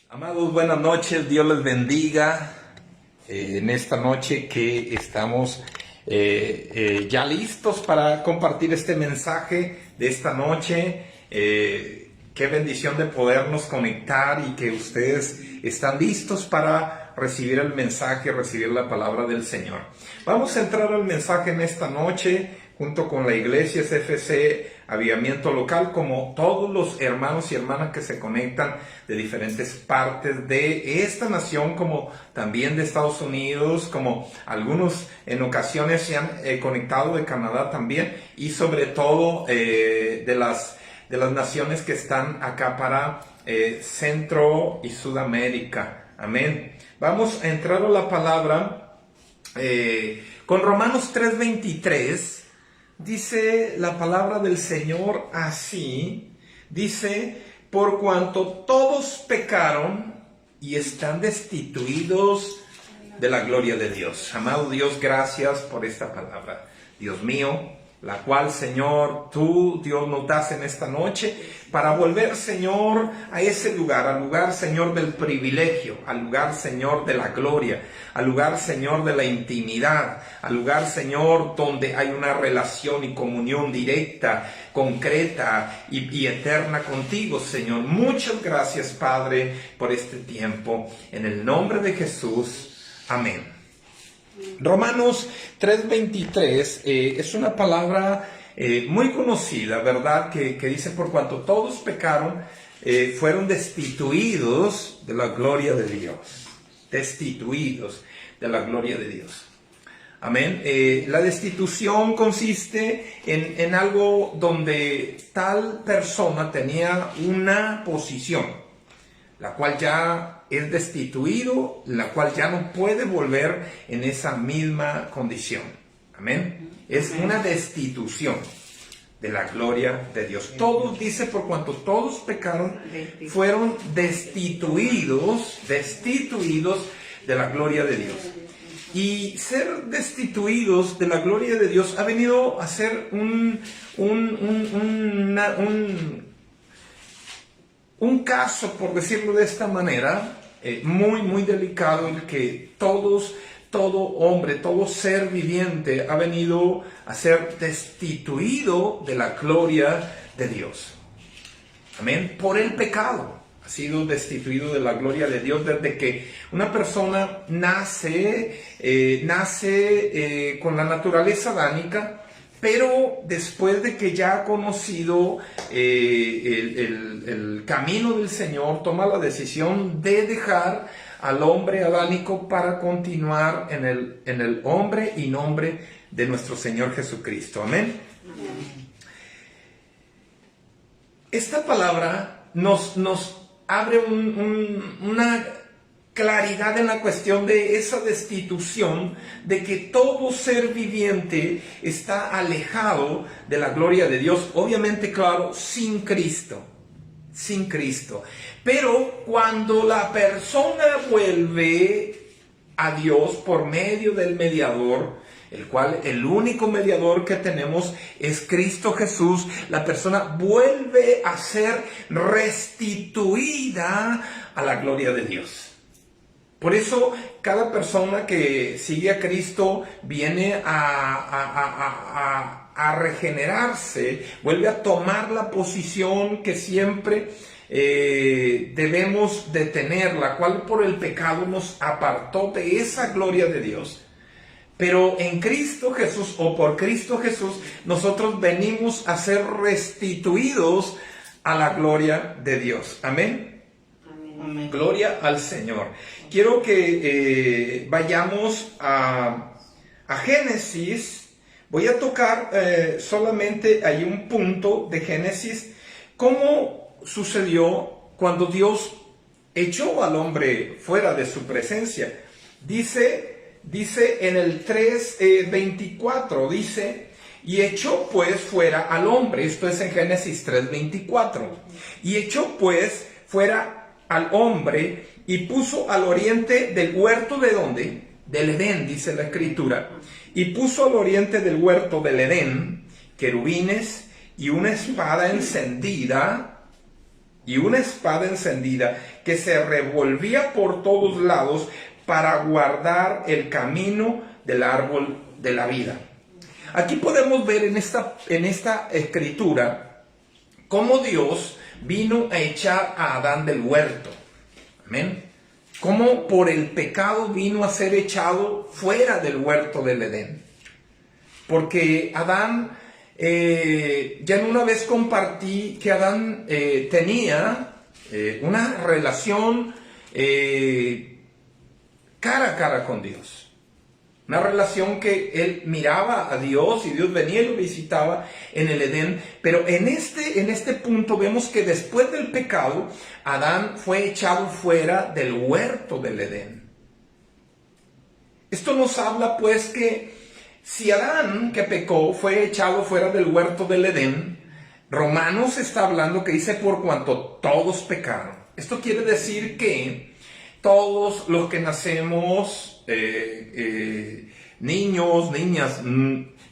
Amados, buenas noches, Dios les bendiga. En esta noche que estamos ya listos para compartir este mensaje de esta noche. Qué bendición de podernos conectar y que ustedes están listos para recibir el mensaje, recibir la palabra del Señor. Vamos a entrar al mensaje en esta noche junto con la iglesia CFC Avivamiento Local, como todos los hermanos y hermanas que se conectan de diferentes partes de esta nación, como también de Estados Unidos, como algunos en ocasiones se han conectado de Canadá también, y sobre todo de las naciones que están acá para Centro y Sudamérica. Amén. Vamos a entrar a la palabra con Romanos 3:23. Dice la palabra del Señor así, dice: por cuanto todos pecaron y están destituidos de la gloria de Dios. Amado Dios, gracias por esta palabra, Dios mío, la cual, Señor, tú, Dios, nos das en esta noche para volver, Señor, a ese lugar, al lugar, Señor, del privilegio, al lugar, Señor, de la gloria, al lugar, Señor, de la intimidad, al lugar, Señor, donde hay una relación y comunión directa, concreta y eterna contigo, Señor. Muchas gracias, Padre, por este tiempo. En el nombre de Jesús, amén. Romanos 3:23 es una palabra muy conocida, ¿verdad? Que dice: por cuanto todos pecaron, fueron destituidos de la gloria de Dios. Destituidos de la gloria de Dios. Amén. La destitución consiste en algo donde tal persona tenía una posición, la cual ya es destituido, la cual ya no puede volver en esa misma condición. Amén. Es una destitución de la gloria de Dios. Todos, dice, por cuanto todos pecaron, fueron destituidos de la gloria de Dios. Y ser destituidos de la gloria de Dios ha venido a ser un caso, por decirlo de esta manera, muy, muy delicado, en el que todo hombre, todo ser viviente ha venido a ser destituido de la gloria de Dios. Amén. Por el pecado ha sido destituido de la gloria de Dios desde que una persona nace con la naturaleza adánica. Pero después de que ya ha conocido el camino del Señor, toma la decisión de dejar al hombre adánico para continuar en el hombre y nombre de nuestro Señor Jesucristo. Amén. Esta palabra nos abre una claridad en la cuestión de esa destitución, de que todo ser viviente está alejado de la gloria de Dios, obviamente, claro, sin Cristo. Pero cuando la persona vuelve a Dios por medio del mediador, el único mediador que tenemos es Cristo Jesús, la persona vuelve a ser restituida a la gloria de Dios. Por eso cada persona que sigue a Cristo viene a regenerarse, vuelve a tomar la posición que siempre debemos de tener, la cual por el pecado nos apartó de esa gloria de Dios. Pero en Cristo Jesús, o por Cristo Jesús, nosotros venimos a ser restituidos a la gloria de Dios. Amén. Amén. Gloria al Señor. Quiero que vayamos a Génesis. Voy a tocar solamente ahí un punto de Génesis. ¿Cómo sucedió cuando Dios echó al hombre fuera de su presencia? Dice en el 3:24, dice: y echó pues fuera al hombre. Esto es en Génesis 3:24. Y echó pues fuera al hombre y puso al oriente del huerto, ¿de dónde? Del Edén, dice la Escritura. Y puso al oriente del huerto del Edén querubines y una espada encendida y una espada encendida que se revolvía por todos lados para guardar el camino del árbol de la vida. Aquí podemos ver en esta escritura cómo Dios vino a echar a Adán del huerto. Amén. Cómo por el pecado vino a ser echado fuera del huerto del Edén. Porque Adán, ya en una vez compartí que Adán tenía una relación cara a cara con Dios. Una relación que él miraba a Dios y Dios venía y lo visitaba en el Edén. Pero en este punto vemos que después del pecado, Adán fue echado fuera del huerto del Edén. Esto nos habla pues que si Adán, que pecó, fue echado fuera del huerto del Edén, Romanos está hablando que dice por cuanto todos pecaron. Esto quiere decir que todos los que nacemos, niños, niñas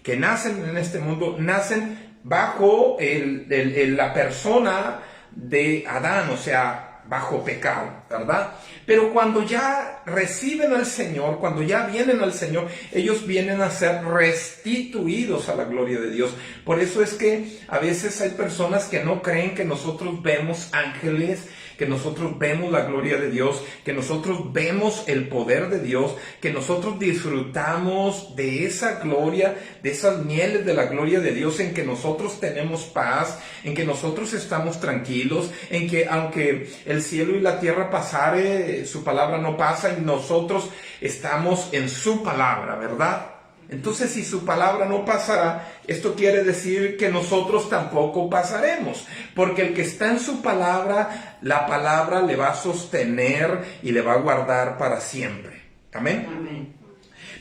que nacen en este mundo, nacen bajo la persona de Adán, o sea, bajo pecado, ¿verdad? Pero cuando ya reciben al Señor, cuando ya vienen al Señor, ellos vienen a ser restituidos a la gloria de Dios. Por eso es que a veces hay personas que no creen que nosotros vemos ángeles, que nosotros vemos la gloria de Dios, que nosotros vemos el poder de Dios, que nosotros disfrutamos de esa gloria, de esas mieles de la gloria de Dios, en que nosotros tenemos paz, en que nosotros estamos tranquilos, en que aunque el cielo y la tierra pasare, su palabra no pasa y nosotros estamos en su palabra, ¿verdad? Entonces, si su palabra no pasará, esto quiere decir que nosotros tampoco pasaremos, porque el que está en su palabra, la palabra le va a sostener y le va a guardar para siempre. Amén. Amén.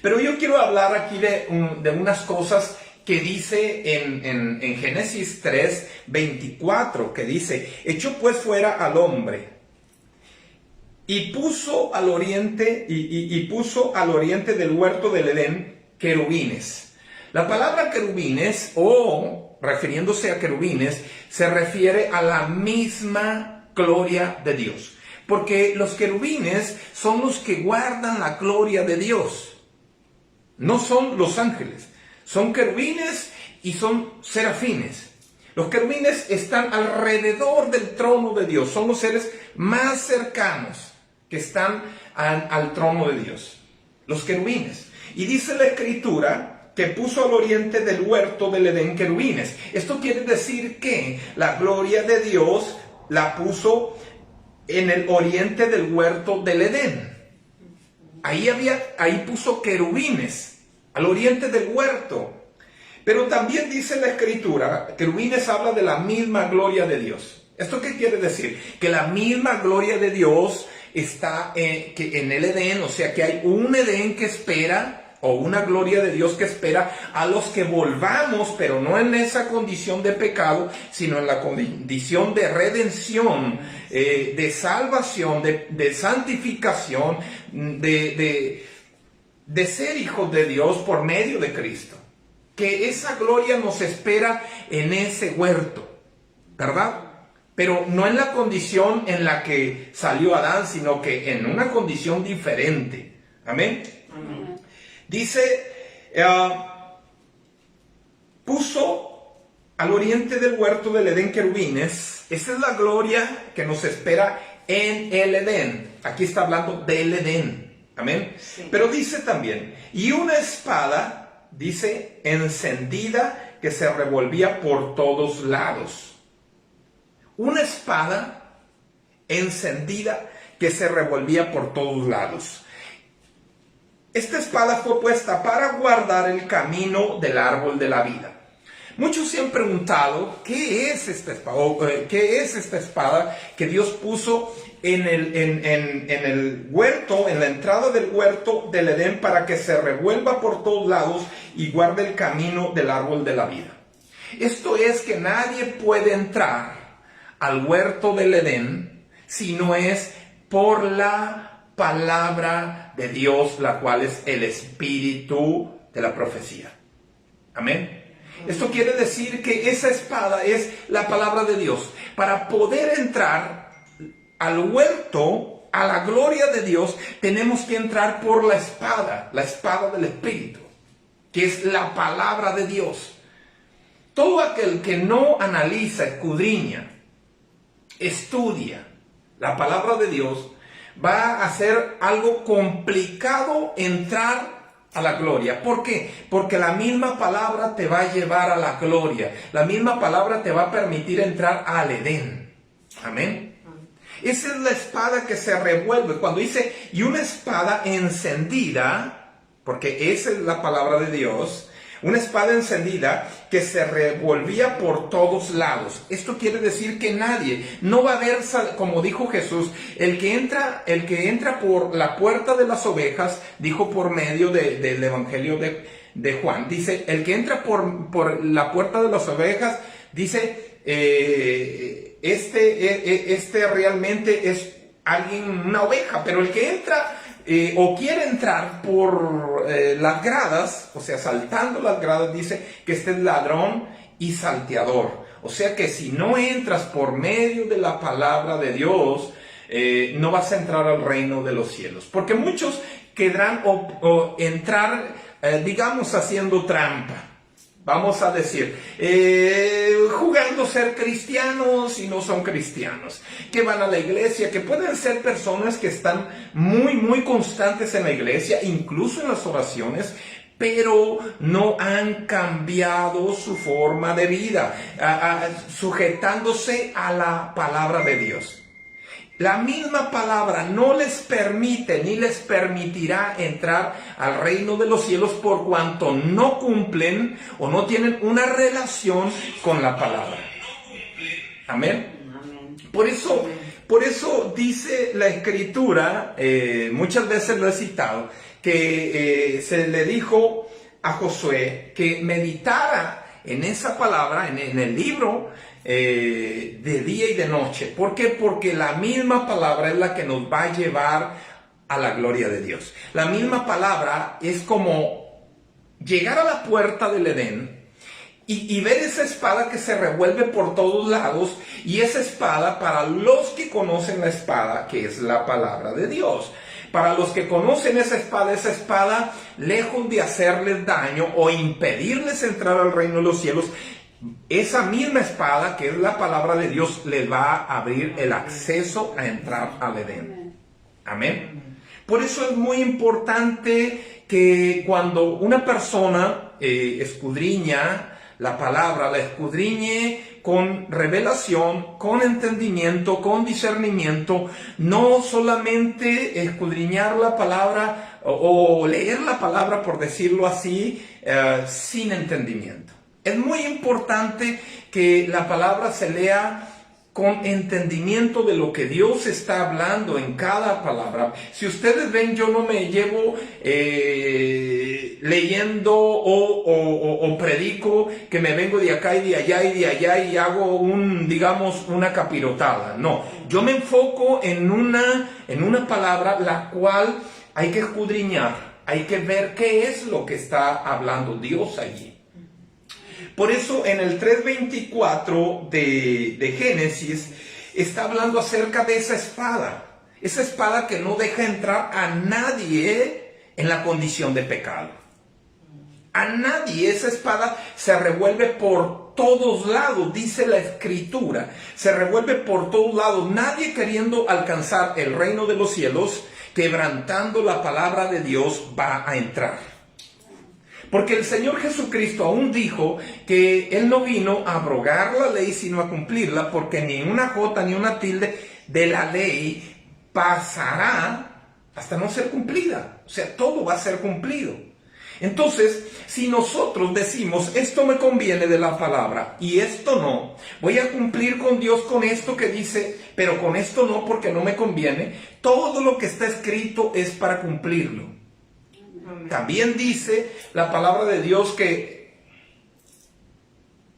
Pero yo quiero hablar aquí de unas cosas que dice en Génesis 3, 24, que dice: echó pues fuera al hombre y puso al oriente puso al oriente del huerto del Edén querubines. La palabra querubines, o refiriéndose a querubines, se refiere a la misma gloria de Dios. Porque los querubines son los que guardan la gloria de Dios. No son los ángeles. Son querubines y son serafines. Los querubines están alrededor del trono de Dios. Son los seres más cercanos que están al trono de Dios. Los querubines. Y dice la Escritura que puso al oriente del huerto del Edén querubines. Esto quiere decir que la gloria de Dios la puso en el oriente del huerto del Edén. Ahí puso querubines, al oriente del huerto. Pero también dice la Escritura, querubines habla de la misma gloria de Dios. ¿Esto qué quiere decir? Que la misma gloria de Dios está en el Edén, o sea que hay un Edén que espera, o una gloria de Dios que espera a los que volvamos, pero no en esa condición de pecado, sino en la condición de redención, de salvación, de santificación, de ser hijos de Dios por medio de Cristo. Que esa gloria nos espera en ese huerto, ¿verdad? Pero no en la condición en la que salió Adán, sino que en una condición diferente. Amén. Amén. Dice, puso al oriente del huerto del Edén querubines. Esa es la gloria que nos espera en el Edén. Aquí está hablando del Edén. Amén. Sí. Pero dice también, y una espada, dice, encendida que se revolvía por todos lados. Una espada encendida que se revolvía por todos lados. Esta espada fue puesta para guardar el camino del árbol de la vida. Muchos se han preguntado, ¿qué es esta espada? ¿Qué es esta espada que Dios puso en el huerto, en la entrada del huerto del Edén, para que se revuelva por todos lados y guarde el camino del árbol de la vida? Esto es que nadie puede entrar al huerto del Edén si no es por la palabra de Dios, la cual es el espíritu de la profecía. Amén. Esto quiere decir que esa espada es la palabra de Dios. Para poder entrar al huerto, a la gloria de Dios, tenemos que entrar por la espada del Espíritu, que es la palabra de Dios. Todo aquel que no analiza, escudriña, estudia la palabra de Dios, va a ser algo complicado entrar a la gloria. ¿Por qué? Porque la misma palabra te va a llevar a la gloria. La misma palabra te va a permitir entrar al Edén. Amén. Esa es la espada que se revuelve. Cuando dice, y una espada encendida, porque esa es la palabra de Dios, una espada encendida que se revolvía por todos lados. Esto quiere decir que nadie, no va a haber, como dijo Jesús, el que entra por la puerta de las ovejas, dijo por medio del Evangelio de Juan, dice, el que entra por la puerta de las ovejas, dice, este realmente es alguien, una oveja, pero el que entra o quiere entrar por las gradas, o sea, saltando las gradas, dice que este es ladrón y salteador. O sea que si no entras por medio de la palabra de Dios, no vas a entrar al reino de los cielos. Porque muchos querrán entrar, digamos, haciendo trampa. Vamos a decir, jugando ser cristianos y no son cristianos, que van a la iglesia, que pueden ser personas que están muy constantes en la iglesia, incluso en las oraciones, pero no han cambiado su forma de vida, sujetándose a la palabra de Dios. La misma palabra no les permite ni les permitirá entrar al reino de los cielos por cuanto no cumplen o no tienen una relación con la palabra. Amén. Por eso dice la Escritura, muchas veces lo he citado, que se le dijo a Josué que meditara en esa palabra, en el libro, de día y de noche. ¿Por qué? Porque la misma palabra es la que nos va a llevar a la gloria de Dios. La misma palabra es como llegar a la puerta del Edén y ver esa espada que se revuelve por todos lados, y esa espada, para los que conocen la espada, que es la palabra de Dios, para los que conocen esa espada, lejos de hacerles daño o impedirles entrar al reino de los cielos, esa misma espada, que es la palabra de Dios, les va a abrir el acceso a entrar al Edén. Amén. Por eso es muy importante que cuando una persona escudriña la palabra, la escudriñe con revelación, con entendimiento, con discernimiento, no solamente escudriñar la palabra o leer la palabra, por decirlo así, sin entendimiento. Es muy importante que la palabra se lea con entendimiento de lo que Dios está hablando en cada palabra. Si ustedes ven, yo no me llevo leyendo o predico que me vengo de acá y de allá y hago una capirotada. No, yo me enfoco en una palabra la cual hay que escudriñar, hay que ver qué es lo que está hablando Dios allí. Por eso en el 3:24 de Génesis está hablando acerca de esa espada que no deja entrar a nadie en la condición de pecado. A nadie. Esa espada se revuelve por todos lados, dice la Escritura, se revuelve por todos lados. Nadie queriendo alcanzar el reino de los cielos, quebrantando la palabra de Dios, va a entrar. Porque el Señor Jesucristo aún dijo que Él no vino a abrogar la ley, sino a cumplirla, porque ni una jota ni una tilde de la ley pasará hasta no ser cumplida. O sea, todo va a ser cumplido. Entonces, si nosotros decimos, esto me conviene de la palabra y esto no, voy a cumplir con Dios con esto que dice, pero con esto no porque no me conviene, todo lo que está escrito es para cumplirlo. También dice la palabra de Dios que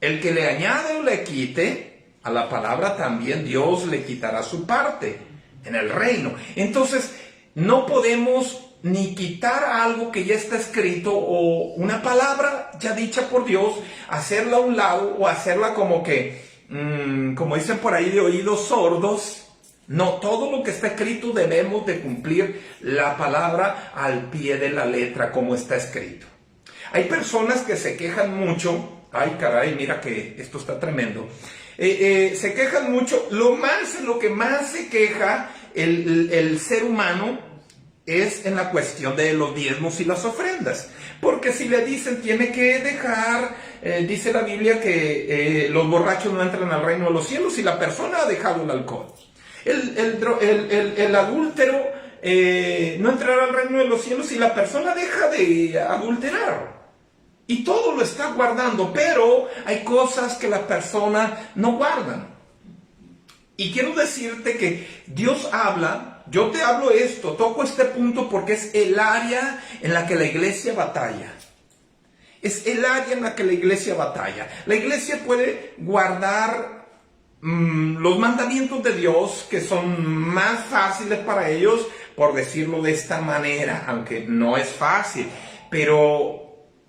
el que le añade o le quite a la palabra, también Dios le quitará su parte en el reino. Entonces, no podemos ni quitar algo que ya está escrito o una palabra ya dicha por Dios, hacerla a un lado o hacerla como que como dicen por ahí, de oídos sordos. No, todo lo que está escrito debemos de cumplir la palabra al pie de la letra, como está escrito. Hay personas que se quejan mucho. Ay, caray, mira que esto está tremendo. Se quejan mucho. Lo que más se queja el ser humano es en la cuestión de los diezmos y las ofrendas. Porque si le dicen tiene que dejar, dice la Biblia que los borrachos no entran al reino de los cielos y la persona ha dejado el alcohol. El adúltero no entrará al reino de los cielos si la persona deja de adulterar. Y todo lo está guardando, pero hay cosas que las personas no guardan. Y quiero decirte que Dios habla, yo te hablo esto, toco este punto porque es el área en la que la iglesia batalla. Es el área en la que la iglesia batalla. La iglesia puede guardar los mandamientos de Dios, que son más fáciles para ellos, por decirlo de esta manera, aunque no es fácil, pero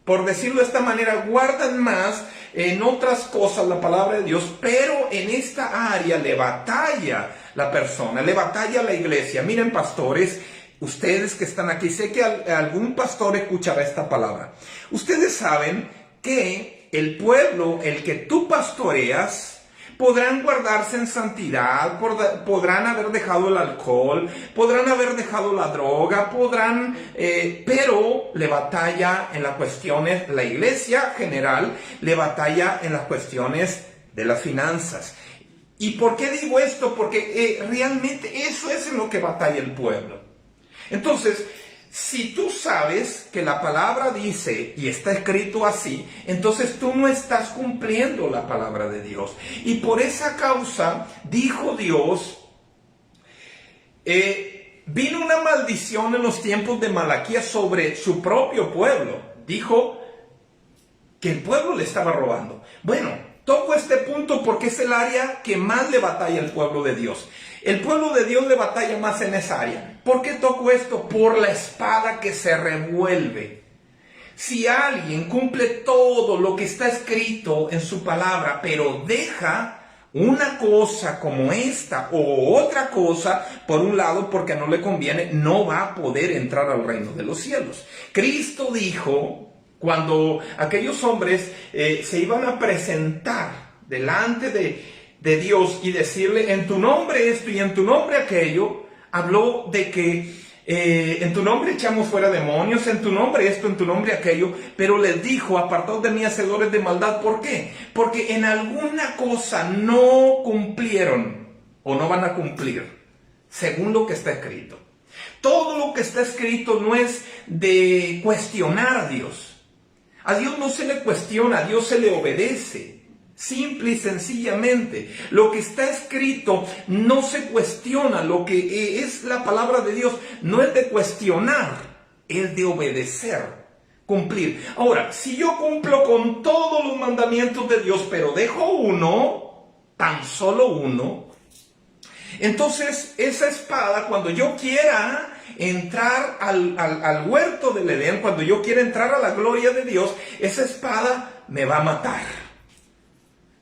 por decirlo de esta manera, guardan más en otras cosas la palabra de Dios, pero en esta área le batalla la persona, le batalla la iglesia. Miren, pastores, ustedes que están aquí, sé que algún pastor escuchará esta palabra. Ustedes saben que el pueblo, el que tú pastoreas, podrán guardarse en santidad, podrán haber dejado el alcohol, podrán haber dejado la droga, pero le batalla en las cuestiones, la iglesia general le batalla en las cuestiones de las finanzas. ¿Y por qué digo esto? Porque realmente eso es en lo que batalla el pueblo. Entonces, si tú sabes que la palabra dice y está escrito así, entonces tú no estás cumpliendo la palabra de Dios. Y por esa causa dijo Dios, vino una maldición en los tiempos de Malaquías sobre su propio pueblo. Dijo que el pueblo le estaba robando. Bueno, toco este punto porque es el área que más le batalla al pueblo de Dios. El pueblo de Dios le batalla más en esa área. ¿Por qué toco esto? Por la espada que se revuelve. Si alguien cumple todo lo que está escrito en su palabra, pero deja una cosa como esta o otra cosa por un lado porque no le conviene, no va a poder entrar al reino de los cielos. Cristo dijo, cuando aquellos hombres se iban a presentar delante de Dios y decirle en tu nombre esto y en tu nombre aquello, habló de que en tu nombre echamos fuera demonios, en tu nombre esto, en tu nombre aquello, pero les dijo, apartaos de mí, hacedores de maldad. ¿Por qué? Porque en alguna cosa no cumplieron o no van a cumplir, según lo que está escrito. Todo lo que está escrito no es de cuestionar a Dios. A Dios no se le cuestiona, a Dios se le obedece. Simple y sencillamente, lo que está escrito no se cuestiona, lo que es la palabra de Dios no es de cuestionar, es de obedecer, cumplir. Ahora, si yo cumplo con todos los mandamientos de Dios, pero dejo uno, tan solo uno, entonces esa espada, cuando yo quiera entrar al huerto del Edén, cuando yo quiera entrar a la gloria de Dios, esa espada me va a matar.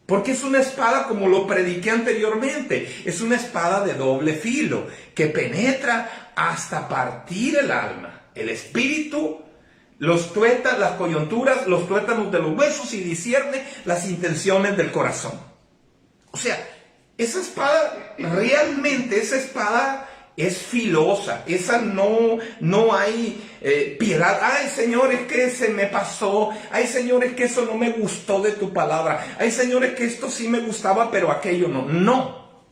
Porque es una espada, como lo prediqué anteriormente, es una espada de doble filo, que penetra hasta partir el alma, el espíritu, los tuétanos, las coyunturas, los tuétanos de los huesos y discierne las intenciones del corazón. O sea, esa espada, realmente esa espada es filosa, esa no hay piedad. Ay, Señor, es que se me pasó. Ay, Señor, es que eso no me gustó de tu palabra. Ay, Señor, es que esto sí me gustaba, pero aquello no. No.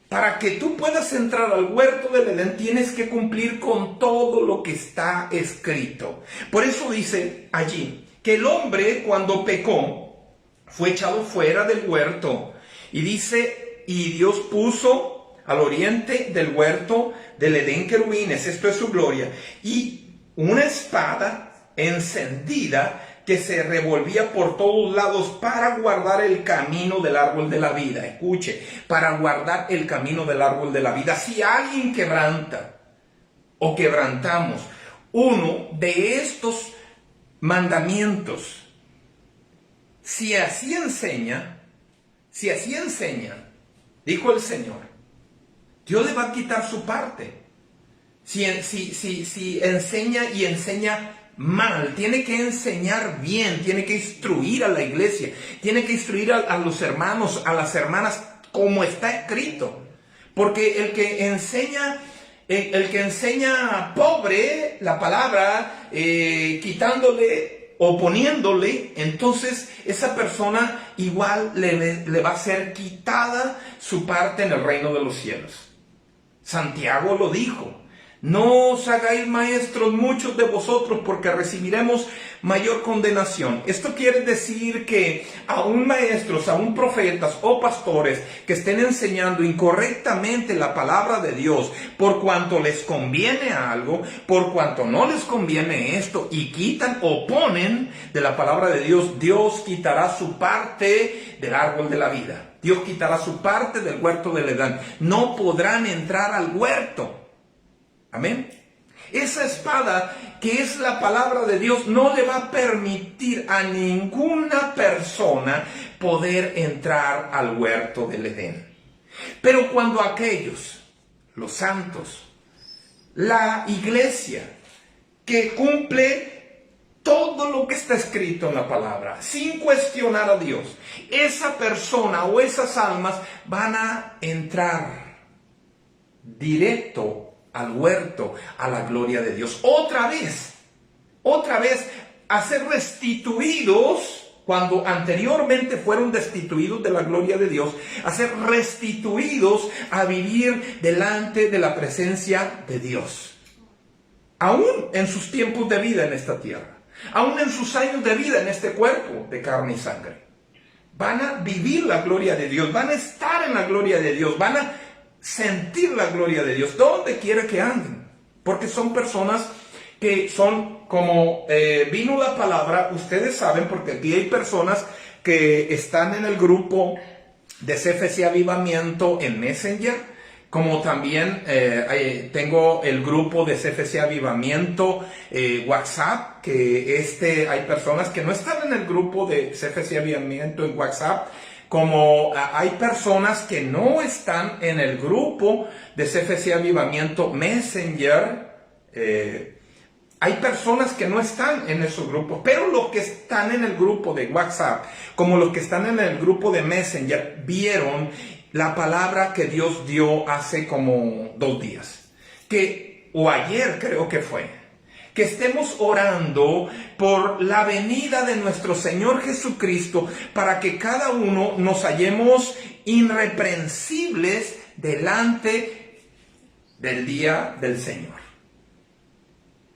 Para que tú puedas entrar al huerto del Edén, tienes que cumplir con todo lo que está escrito. Por eso dice allí que el hombre, cuando pecó, fue echado fuera del huerto. Y dice, y Dios puso al oriente del huerto del Edén querubines, esto es su gloria, y una espada encendida que se revolvía por todos lados para guardar el camino del árbol de la vida. Escuche, para guardar el camino del árbol de la vida. Si alguien quebranta o quebrantamos uno de estos mandamientos, si así enseña, si así enseña, dijo el Señor, Dios le va a quitar su parte. Si enseña y enseña mal, tiene que enseñar bien, tiene que instruir a la iglesia, tiene que instruir a los hermanos, a las hermanas, como está escrito. Porque el que enseña pobre la palabra, quitándole o poniéndole, entonces esa persona igual le va a ser quitada su parte en el reino de los cielos. Santiago lo dijo. No os hagáis maestros muchos de vosotros, porque recibiremos mayor condenación. Esto quiere decir que aún maestros, aún profetas o pastores que estén enseñando incorrectamente la palabra de Dios, por cuanto les conviene algo, por cuanto no les conviene esto, y quitan o ponen de la palabra de Dios, Dios quitará su parte del árbol de la vida. Dios quitará su parte del huerto del Edén. No podrán entrar al huerto. Amén. Esa espada que es la palabra de Dios no le va a permitir a ninguna persona poder entrar al huerto del Edén. Pero cuando aquellos, los santos, la iglesia que cumple todo lo que está escrito en la palabra, sin cuestionar a Dios, esa persona o esas almas van a entrar directo al huerto, a la gloria de Dios. Otra vez, a ser restituidos, cuando anteriormente fueron destituidos de la gloria de Dios, a ser restituidos a vivir delante de la presencia de Dios. Aún en sus tiempos de vida en esta tierra, aún en sus años de vida en este cuerpo de carne y sangre, van a vivir la gloria de Dios, van a estar en la gloria de Dios, van a sentir la gloria de Dios donde quiera que anden, porque son personas que son como vino la palabra. Ustedes saben, porque aquí hay personas que están en el grupo de CFC Avivamiento en Messenger, como también tengo el grupo de CFC Avivamiento WhatsApp, que hay personas que no están en el grupo de CFC Avivamiento en WhatsApp, como hay personas que no están en el grupo de CFC Avivamiento Messenger. Hay personas que no están en esos grupos, pero los que están en el grupo de WhatsApp, como los que están en el grupo de Messenger, vieron la palabra que Dios dio hace como 2 días, o ayer creo que fue. Que estemos orando por la venida de nuestro Señor Jesucristo, para que cada uno nos hallemos irreprensibles delante del día del Señor.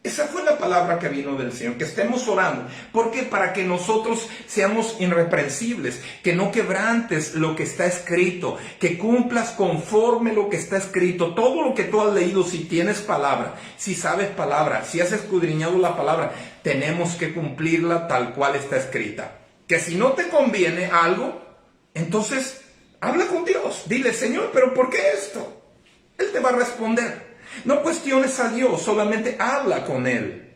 Esa fue la palabra que vino del Señor, que estemos orando. ¿Por qué? Para que nosotros seamos irreprensibles, que no quebrantes lo que está escrito, que cumplas conforme lo que está escrito. Todo lo que tú has leído, si tienes palabra, si sabes palabra, si has escudriñado la palabra, tenemos que cumplirla tal cual está escrita. Que si no te conviene algo, entonces habla con Dios. Dile, Señor, ¿pero por qué esto? Él te va a responder. No cuestiones a Dios, solamente habla con Él.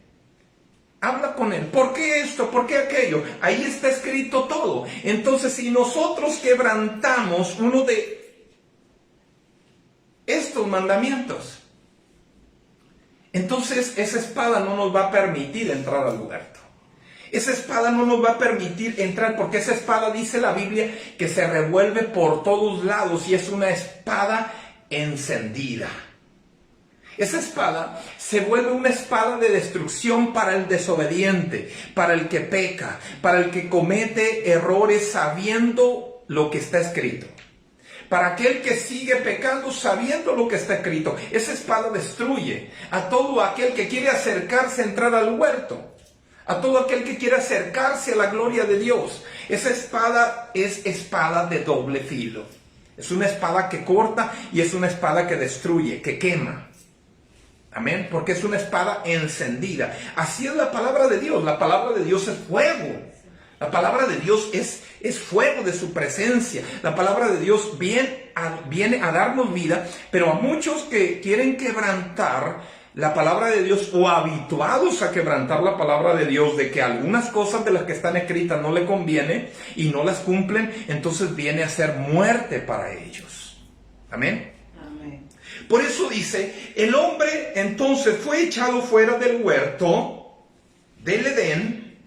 Habla con Él. ¿Por qué esto? ¿Por qué aquello? Ahí está escrito todo. Entonces, si nosotros quebrantamos uno de estos mandamientos, entonces esa espada no nos va a permitir entrar al huerto. Esa espada no nos va a permitir entrar, porque esa espada, dice la Biblia, que se revuelve por todos lados y es una espada encendida. Esa espada se vuelve una espada de destrucción para el desobediente, para el que peca, para el que comete errores sabiendo lo que está escrito. Para aquel que sigue pecando sabiendo lo que está escrito. Esa espada destruye a todo aquel que quiere acercarse a entrar al huerto, a todo aquel que quiere acercarse a la gloria de Dios. Esa espada es espada de doble filo. Es una espada que corta y es una espada que destruye, que quema. Amén, porque es una espada encendida. Así es la palabra de Dios. La palabra de Dios es fuego. La palabra de Dios es fuego de su presencia. La palabra de Dios viene a darnos vida, pero a muchos que quieren quebrantar la palabra de Dios o habituados a quebrantar la palabra de Dios, de que algunas cosas de las que están escritas no le conviene y no las cumplen, entonces viene a ser muerte para ellos. Amén. Amén. Por eso dice, el hombre entonces fue echado fuera del huerto, del Edén,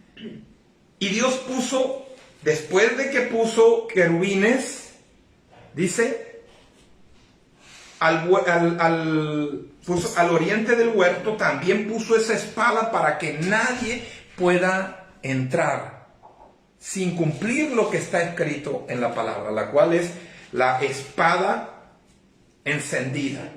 y Dios puso, después de que puso querubines, dice, puso al oriente del huerto, también puso esa espada para que nadie pueda entrar sin cumplir lo que está escrito en la palabra, la cual es la espada encendida.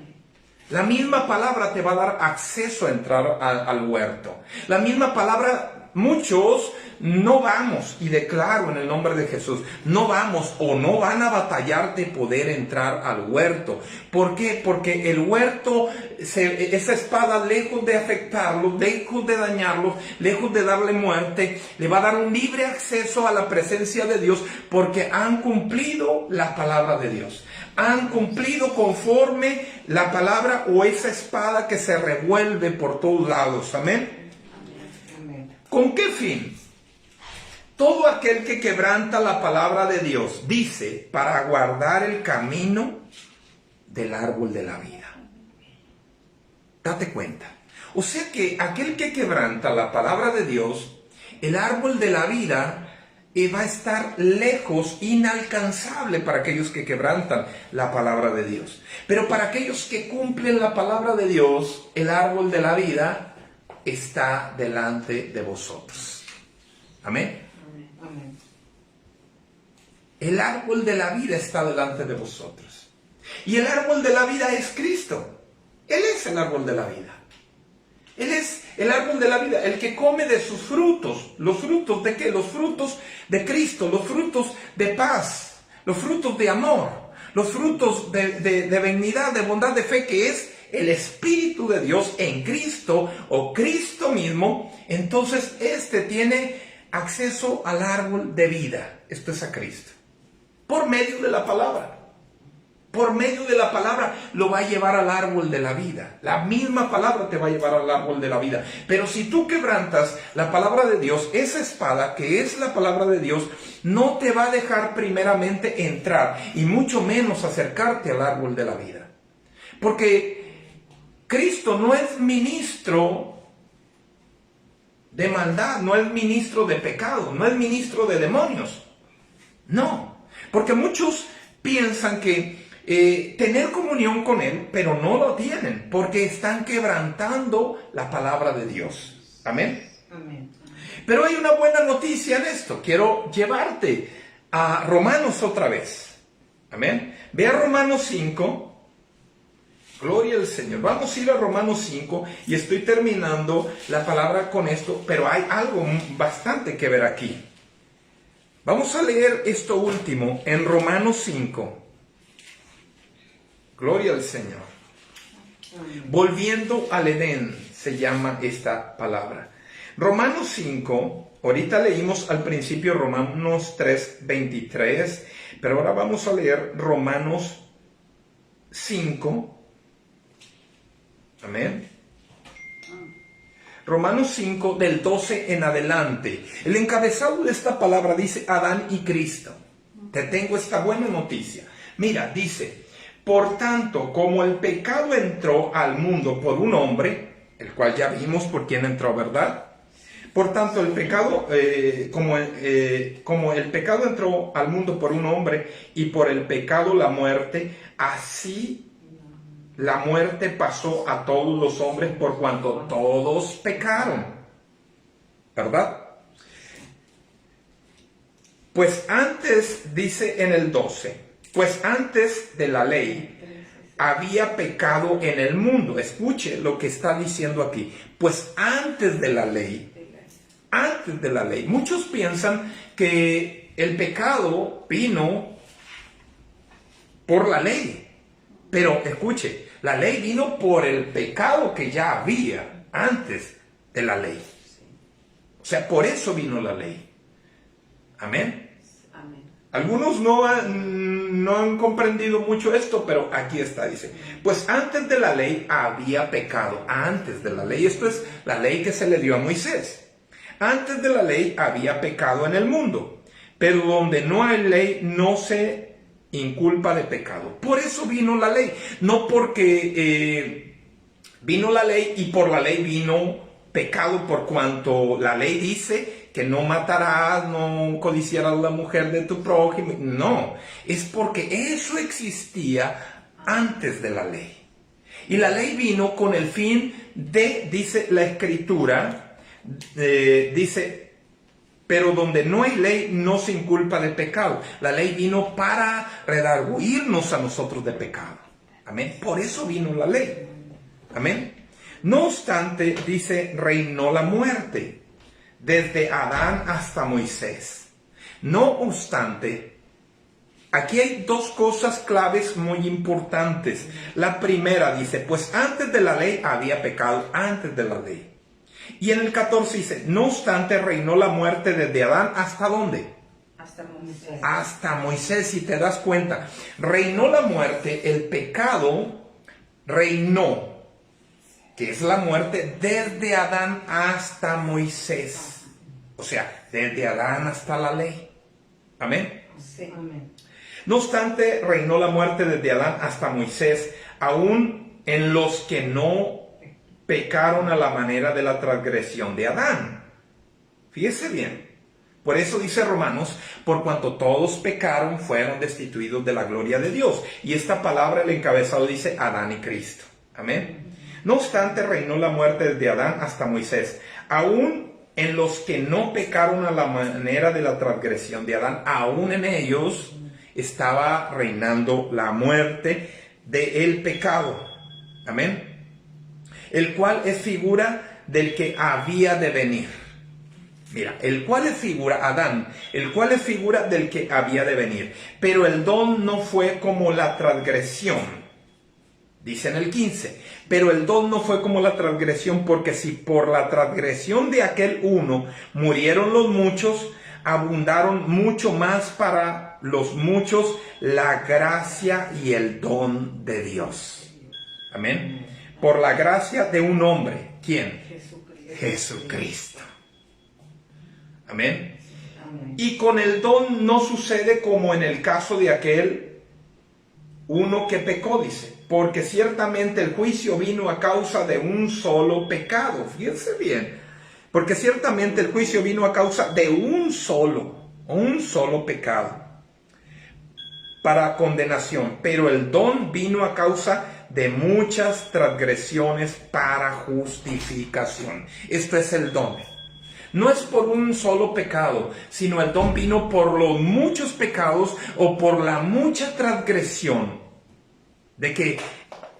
La misma palabra te va a dar acceso a entrar al huerto. La misma palabra, muchos no vamos, y declaro en el nombre de Jesús, no vamos o no van a batallar de poder entrar al huerto. ¿Por qué? Porque el huerto, esa espada, lejos de afectarlos, lejos de dañarlos, lejos de darle muerte, le va a dar un libre acceso a la presencia de Dios, porque han cumplido la palabra de Dios. Han cumplido conforme la palabra o esa espada que se revuelve por todos lados. Amén. Amén. ¿Con qué fin? Todo aquel que quebranta la palabra de Dios, dice, para guardar el camino del árbol de la vida. Date cuenta. O sea que aquel que quebranta la palabra de Dios, el árbol de la vida va a estar lejos, inalcanzable para aquellos que quebrantan la palabra de Dios. Pero para aquellos que cumplen la palabra de Dios, el árbol de la vida está delante de vosotros. Amén. Amén. El árbol de la vida está delante de vosotros. Y el árbol de la vida es Cristo. Él es el árbol de la vida. Él es el árbol de la vida, el que come de sus frutos. ¿Los frutos de qué? Los frutos de Cristo, los frutos de paz, los frutos de amor, los frutos de benignidad, de bondad, de fe, que es el Espíritu de Dios en Cristo o Cristo mismo. Entonces este tiene acceso al árbol de vida. Esto es a Cristo. Por medio de la palabra. Por medio de la palabra lo va a llevar al árbol de la vida. La misma palabra te va a llevar al árbol de la vida. Pero si tú quebrantas la palabra de Dios, esa espada que es la palabra de Dios, no te va a dejar primeramente entrar y mucho menos acercarte al árbol de la vida. Porque Cristo no es ministro de maldad, no es ministro de pecado, no es ministro de demonios. No, porque muchos piensan que tener comunión con Él, pero no lo tienen, porque están quebrantando la palabra de Dios. Amén. Amén. Pero hay una buena noticia en esto. Quiero llevarte a Romanos otra vez. Amén. Ve a Romanos 5. Gloria al Señor. Vamos a ir a Romanos 5 y estoy terminando la palabra con esto, pero hay algo bastante que ver aquí. Vamos a leer esto último en Romanos 5. Gloria al Señor. Volviendo al Edén se llama esta palabra. Romanos 5, ahorita leímos al principio Romanos 3, 23, pero ahora vamos a leer Romanos 5. Amén. Romanos 5 del 12 en adelante. El encabezado de esta palabra dice Adán y Cristo. Te tengo esta buena noticia. Mira, dice: por tanto, como el pecado entró al mundo por un hombre, el cual ya vimos por quién entró, ¿verdad? Por tanto, el pecado, como el pecado entró al mundo por un hombre y por el pecado la muerte, así la muerte pasó a todos los hombres por cuanto todos pecaron, ¿verdad? Pues antes, dice en el 12, pues antes de la ley había pecado en el mundo. Escuche lo que está diciendo aquí. Pues antes de la ley, muchos piensan que el pecado vino por la ley. Pero escuche, la ley vino por el pecado que ya había antes de la ley. O sea, por eso vino la ley. Amén. Amén. Algunos no han comprendido mucho esto, pero aquí está, dice, pues antes de la ley había pecado, antes de la ley, esto es la ley que se le dio a Moisés. Antes de la ley había pecado en el mundo, pero donde no hay ley no se inculpa de pecado. Por eso vino la ley, no porque vino la ley y por la ley vino pecado, por cuanto la ley dice que no matarás, no codiciarás a la mujer de tu prójimo. No, es porque eso existía antes de la ley. Y la ley vino con el fin de, dice la Escritura, dice, pero donde no hay ley no se inculpa de pecado. La ley vino para redarguirnos a nosotros de pecado. Amén. Por eso vino la ley. Amén. No obstante, dice, reinó la muerte desde Adán hasta Moisés. No obstante, aquí hay dos cosas claves muy importantes. La primera dice, pues antes de la ley había pecado, antes de la ley. Y en el 14 dice, no obstante, reinó la muerte desde Adán hasta ¿dónde? Hasta Moisés. Hasta Moisés, si te das cuenta. Reinó la muerte, el pecado reinó, que es la muerte, desde Adán hasta Moisés. O sea, desde Adán hasta la ley. Amén. Sí. Amén. No obstante, reinó la muerte desde Adán hasta Moisés, aún en los que no pecaron a la manera de la transgresión de Adán. Fíjese bien. Por eso dice Romanos, por cuanto todos pecaron, fueron destituidos de la gloria de Dios. Y esta palabra, el encabezado, dice Adán y Cristo. Amén. No obstante, reinó la muerte desde Adán hasta Moisés, aún en los que no pecaron a la manera de la transgresión de Adán, aún en ellos estaba reinando la muerte del pecado. Amén. El cual es figura del que había de venir. Mira, el cual es figura, Adán, el cual es figura del que había de venir. Pero el don no fue como la transgresión. Dice en el 15, pero el don no fue como la transgresión, porque si por la transgresión de aquel uno murieron los muchos, abundaron mucho más para los muchos la gracia y el don de Dios. Amén. Por la gracia de un hombre. ¿Quién? Jesucristo. Amén. Amén. Y con el don no sucede como en el caso de aquel uno que pecó, dice, porque ciertamente el juicio vino a causa de un solo pecado. Fíjense bien, porque ciertamente el juicio vino a causa de un solo pecado para condenación, pero el don vino a causa de muchas transgresiones para justificación. Esto es el don. No es por un solo pecado, sino el don vino por los muchos pecados o por la mucha transgresión. De que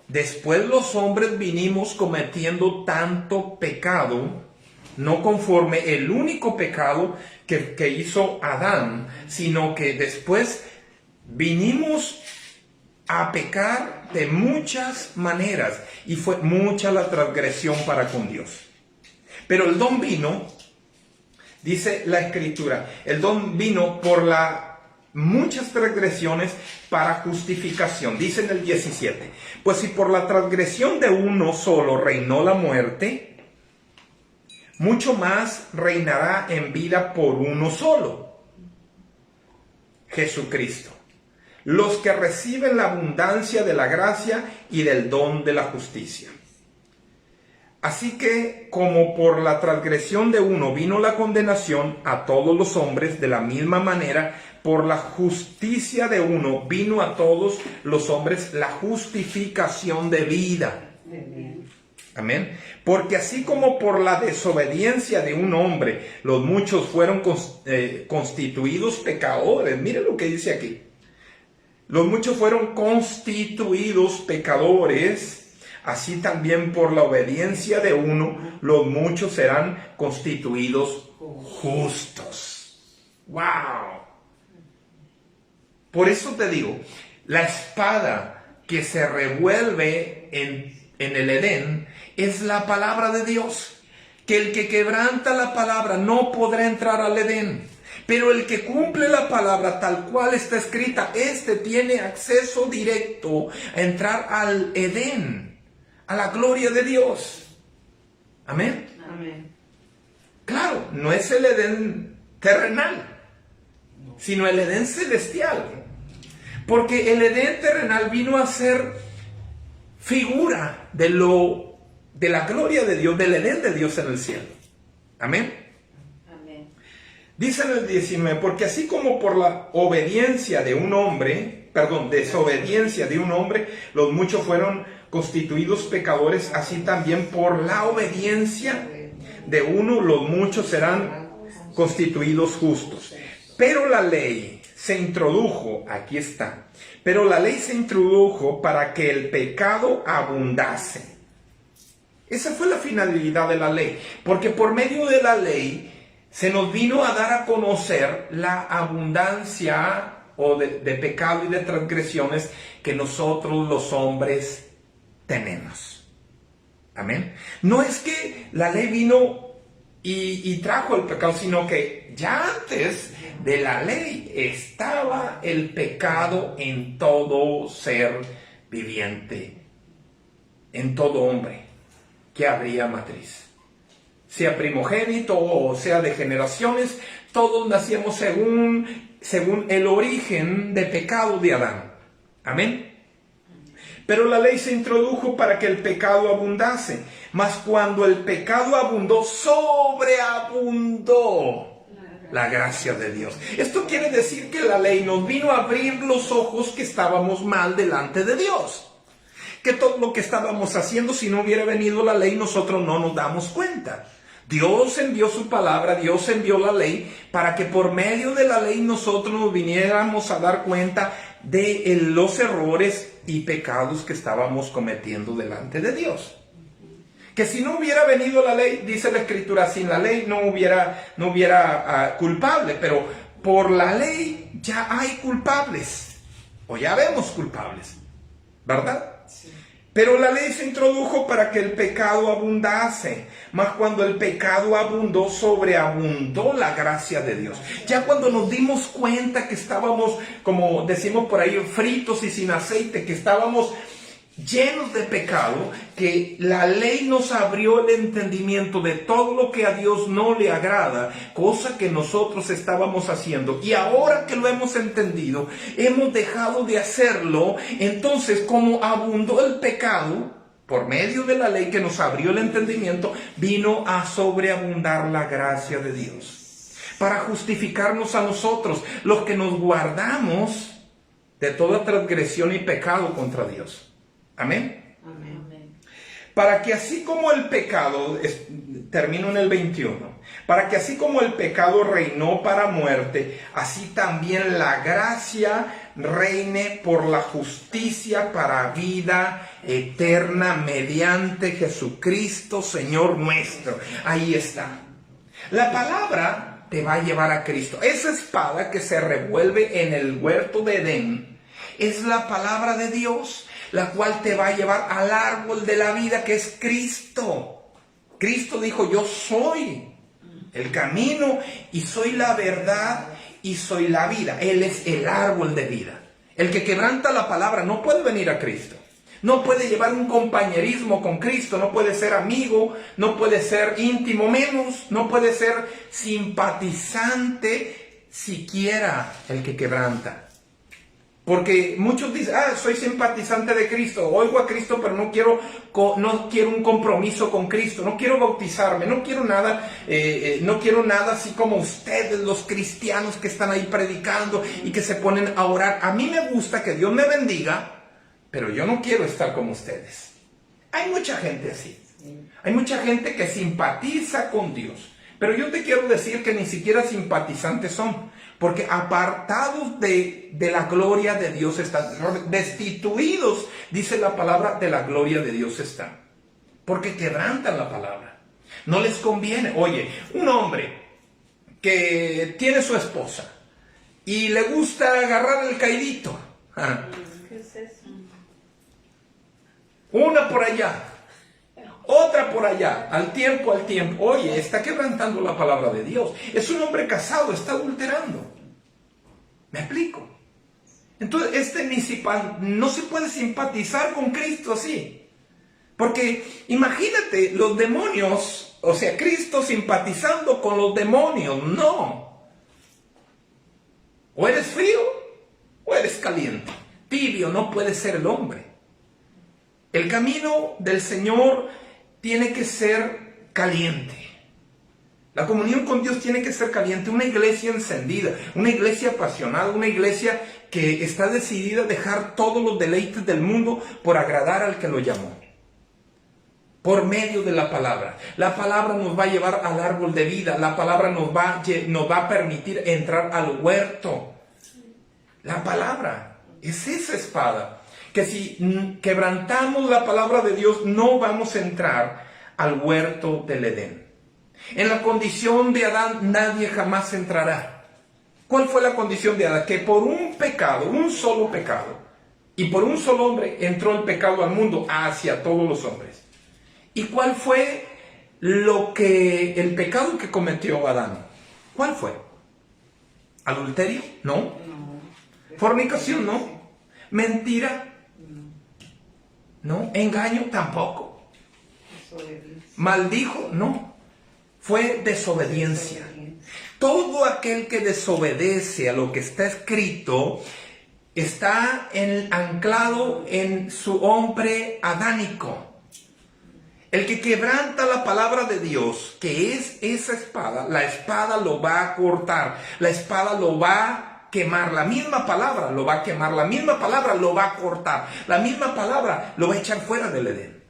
después los hombres vinimos cometiendo tanto pecado, no conforme el único pecado que hizo Adán, sino que después vinimos a pecar de muchas maneras y fue mucha la transgresión para con Dios. Pero el don vino, dice la Escritura, el don vino por muchas transgresiones para justificación. Dice en el 17, pues si por la transgresión de uno solo reinó la muerte, mucho más reinará en vida por uno solo, Jesucristo, los que reciben la abundancia de la gracia y del don de la justicia. Así que, como por la transgresión de uno vino la condenación a todos los hombres, de la misma manera, por la justicia de uno vino a todos los hombres la justificación de vida. Amén. Porque así como por la desobediencia de un hombre los muchos fueron constituidos pecadores, miren lo que dice aquí. Los muchos fueron constituidos pecadores. Así también por la obediencia de uno, los muchos serán constituidos justos. ¡Wow! Por eso te digo, la espada que se revuelve en el Edén es la palabra de Dios. Que el que quebranta la palabra no podrá entrar al Edén. Pero el que cumple la palabra tal cual está escrita, este tiene acceso directo a entrar al Edén, a la gloria de Dios. Amén. Amén. Claro, no es el Edén terrenal, sino el Edén celestial. Porque el Edén terrenal vino a ser figura de la gloria de Dios, del Edén de Dios en el cielo. Amén. Amén. Dice en el 19, porque así como por la obediencia de un hombre, desobediencia de un hombre, los muchos fueron constituidos pecadores, así también por la obediencia de uno, los muchos serán constituidos justos. Pero la ley se introdujo, aquí está, pero la ley se introdujo para que el pecado abundase. Esa fue la finalidad de la ley, porque por medio de la ley se nos vino a dar a conocer la abundancia de pecado y de transgresiones que nosotros los hombres tenemos. Amén. No es que la ley vino y trajo el pecado, sino que ya antes de la ley estaba el pecado en todo ser viviente, en todo hombre que habría matriz. Sea primogénito o sea de generaciones, todos nacíamos según el origen de pecado de Adán. Amén. Pero la ley se introdujo para que el pecado abundase. Mas cuando el pecado abundó, sobreabundó la gracia de Dios. Esto quiere decir que la ley nos vino a abrir los ojos que estábamos mal delante de Dios. Que todo lo que estábamos haciendo, si no hubiera venido la ley, nosotros no nos damos cuenta. Dios envió su palabra, Dios envió la ley, para que por medio de la ley nosotros nos viniéramos a dar cuenta de los errores y pecados que estábamos cometiendo delante de Dios. Que si no hubiera venido la ley, dice la Escritura, sin la ley no hubiera culpable, pero por la ley ya hay culpables, o ya vemos culpables, ¿verdad? Sí. Pero la ley se introdujo para que el pecado abundase, mas cuando el pecado abundó, sobreabundó la gracia de Dios. Ya cuando nos dimos cuenta que estábamos, como decimos por ahí, fritos y sin aceite, que estábamos llenos de pecado, que la ley nos abrió el entendimiento de todo lo que a Dios no le agrada, cosa que nosotros estábamos haciendo, y ahora que lo hemos entendido, hemos dejado de hacerlo. Entonces, como abundó el pecado, por medio de la ley que nos abrió el entendimiento, vino a sobreabundar la gracia de Dios, para justificarnos a nosotros, los que nos guardamos de toda transgresión y pecado contra Dios. Amén. Amén. Para que así como el pecado, termino en el 21, para que así como el pecado reinó para muerte, así también la gracia reine por la justicia para vida eterna mediante Jesucristo, Señor nuestro. Ahí está. La palabra te va a llevar a Cristo. Esa espada que se revuelve en el huerto de Edén es la palabra de Dios, la cual te va a llevar al árbol de la vida, que es Cristo. Cristo dijo: yo soy el camino y soy la verdad y soy la vida. Él es el árbol de vida. El que quebranta la palabra no puede venir a Cristo. No puede llevar un compañerismo con Cristo, no puede ser amigo, no puede ser íntimo, menos, no puede ser simpatizante siquiera el que quebranta. Porque muchos dicen: soy simpatizante de Cristo, oigo a Cristo, pero no quiero un compromiso con Cristo, no quiero bautizarme, no quiero nada así como ustedes, los cristianos que están ahí predicando y que se ponen a orar. A mí me gusta que Dios me bendiga, pero yo no quiero estar como ustedes. Hay mucha gente así. Hay mucha gente que simpatiza con Dios, pero yo te quiero decir que ni siquiera simpatizantes son. Porque apartados de la gloria de Dios están, destituidos, dice la palabra, de la gloria de Dios están. Porque quebrantan la palabra. No les conviene. Oye, un hombre que tiene su esposa y le gusta agarrar el caidito. ¿Qué es eso? Una por allá, Otra por allá, al tiempo. Oye, está quebrantando la palabra de Dios. Es un hombre casado, está adulterando. ¿Me explico? Entonces, no se puede simpatizar con Cristo así. Porque imagínate, los demonios, o sea, Cristo simpatizando con los demonios, no. O eres frío o eres caliente. Tibio no puede ser el hombre. El camino del Señor tiene que ser caliente. La comunión con Dios tiene que ser caliente. Una iglesia encendida, una iglesia apasionada, una iglesia que está decidida a dejar todos los deleites del mundo por agradar al que lo llamó. Por medio de la palabra. La palabra nos va a llevar al árbol de vida. La palabra nos va a permitir entrar al huerto. La palabra es esa espada. Que si quebrantamos la palabra de Dios, no vamos a entrar al huerto del Edén. En la condición de Adán, nadie jamás entrará. ¿Cuál fue la condición de Adán? Que por un pecado, un solo pecado, y por un solo hombre entró el pecado al mundo, hacia todos los hombres. ¿Y cuál fue el pecado que cometió Adán? ¿Cuál fue? ¿Adulterio? No. ¿Fornicación? No. ¿Mentira? No. ¿Engaño? Tampoco. ¿Maldijo? No. Fue desobediencia. Todo aquel que desobedece a lo que está escrito está anclado en su hombre adánico. El que quebranta la palabra de Dios, que es esa espada, la espada lo va a cortar, la espada lo va a quemar, la misma palabra lo va a quemar, la misma palabra lo va a cortar, la misma palabra lo va a echar fuera del Edén.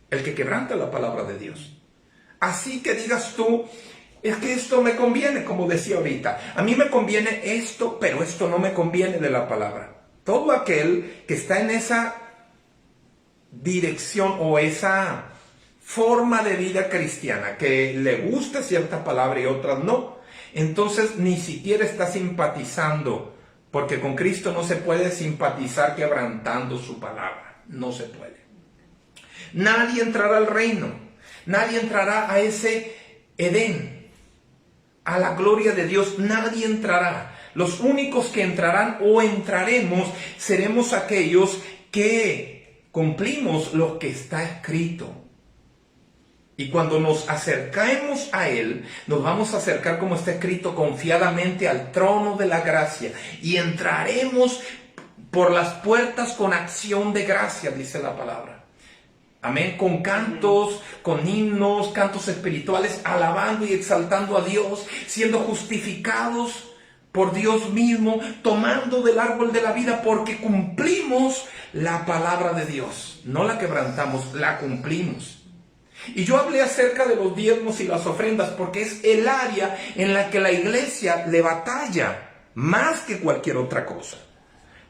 El que quebranta la palabra de Dios. Así que digas tú, es que esto me conviene, como decía ahorita. A mí me conviene esto, pero esto no me conviene de la palabra. Todo aquel que está en esa dirección o esa forma de vida cristiana, que le gusta cierta palabra y otras no, entonces ni siquiera está simpatizando, porque con Cristo no se puede simpatizar quebrantando su palabra. No se puede. Nadie entrará al reino. Nadie entrará a ese Edén, a la gloria de Dios. Nadie entrará. Los únicos que entrarán o entraremos seremos aquellos que cumplimos lo que está escrito. Y cuando nos acercamos a Él, nos vamos a acercar, como está escrito, confiadamente al trono de la gracia. Y entraremos por las puertas con acción de gracia, dice la palabra. Amén, con cantos, con himnos, cantos espirituales, alabando y exaltando a Dios, siendo justificados por Dios mismo, tomando del árbol de la vida, porque cumplimos la palabra de Dios. No la quebrantamos, la cumplimos. Y yo hablé acerca de los diezmos y las ofrendas, porque es el área en la que la iglesia le batalla, más que cualquier otra cosa.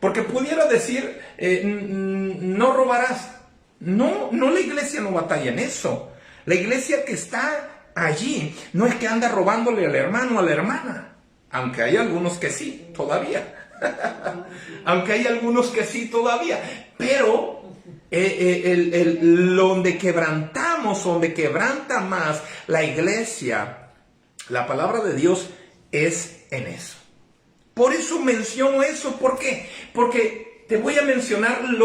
Porque pudiera decir, no robarás. No, la iglesia no batalla en eso. La iglesia que está allí no es que anda robándole al hermano o a la hermana. Aunque hay algunos que sí, todavía. Aunque hay algunos que sí, todavía. Pero donde quebrantamos, donde quebranta más la iglesia, la palabra de Dios es en eso. Por eso menciono eso. ¿Por qué? Porque te voy a mencionar en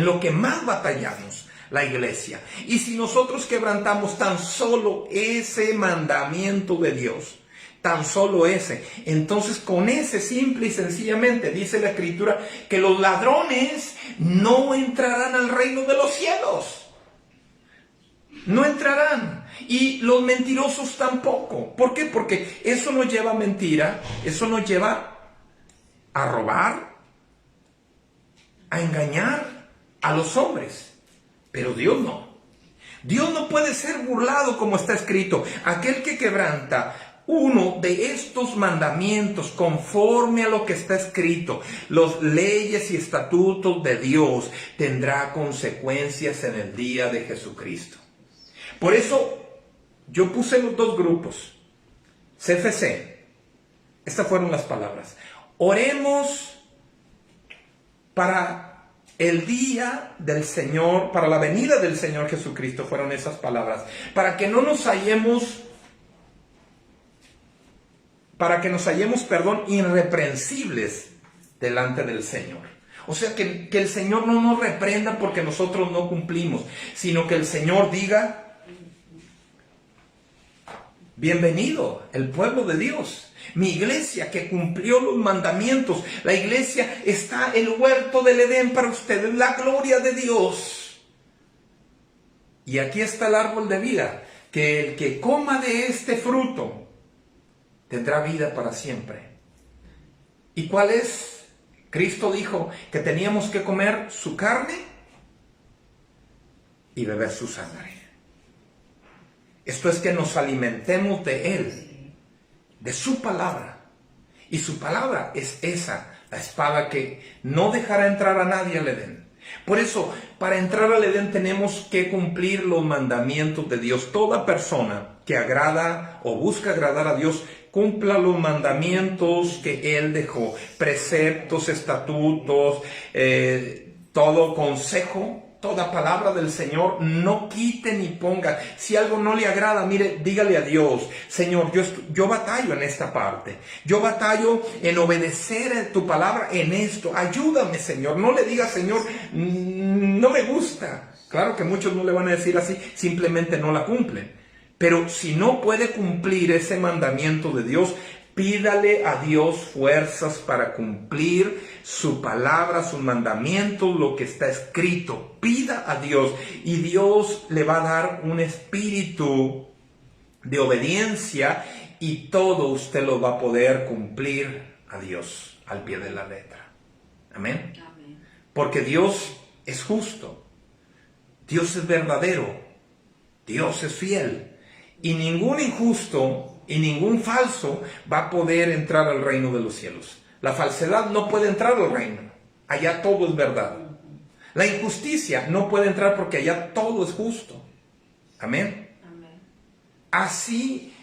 lo que más batallamos la iglesia. Y si nosotros quebrantamos tan solo ese mandamiento de Dios, tan solo ese, entonces con ese simple y sencillamente dice la Escritura que los ladrones no entrarán al reino de los cielos. No entrarán. Y los mentirosos tampoco. ¿Por qué? Porque eso nos lleva a mentira, eso nos lleva a robar, a engañar a los hombres, pero Dios no. Dios no puede ser burlado, como está escrito. Aquel que quebranta uno de estos mandamientos conforme a lo que está escrito, las leyes y estatutos de Dios, tendrá consecuencias en el día de Jesucristo. Por eso yo puse los dos grupos. CFC. Estas fueron las palabras. Oremos para El día del Señor, para la venida del Señor Jesucristo, fueron esas palabras. Para que nos hallemos, irreprensibles delante del Señor. O sea, que el Señor no nos reprenda porque nosotros no cumplimos, sino que el Señor diga: bienvenido el pueblo de Dios, mi iglesia que cumplió los mandamientos. La iglesia está el huerto del Edén para ustedes, la gloria de Dios. Y aquí está el árbol de vida, que el que coma de este fruto tendrá vida para siempre. ¿Y cuál es? Cristo dijo que teníamos que comer su carne y beber su sangre. Esto es que nos alimentemos de Él, de su palabra. Y su palabra es esa, la espada que no dejará entrar a nadie al Edén. Por eso, para entrar al Edén tenemos que cumplir los mandamientos de Dios. Toda persona que agrada o busca agradar a Dios, cumpla los mandamientos que Él dejó, preceptos, estatutos, todo consejo, toda palabra del Señor, no quite ni ponga. Si algo no le agrada, mire, dígale a Dios: Señor, yo batallo en esta parte, yo batallo en obedecer tu palabra en esto, ayúdame, Señor. No le diga: Señor, no me gusta. Claro que muchos no le van a decir así, simplemente no la cumplen. Pero si no puede cumplir ese mandamiento de Dios, pídale a Dios fuerzas para cumplir su palabra, sus mandamientos, lo que está escrito. Pida a Dios y Dios le va a dar un espíritu de obediencia y todo usted lo va a poder cumplir a Dios al pie de la letra. Amén. Amén. Porque Dios es justo, Dios es verdadero, Dios es fiel. Y ningún injusto y ningún falso va a poder entrar al reino de los cielos. La falsedad no puede entrar al reino. Allá todo es verdad. La injusticia no puede entrar porque allá todo es justo. Amén. Amén. Así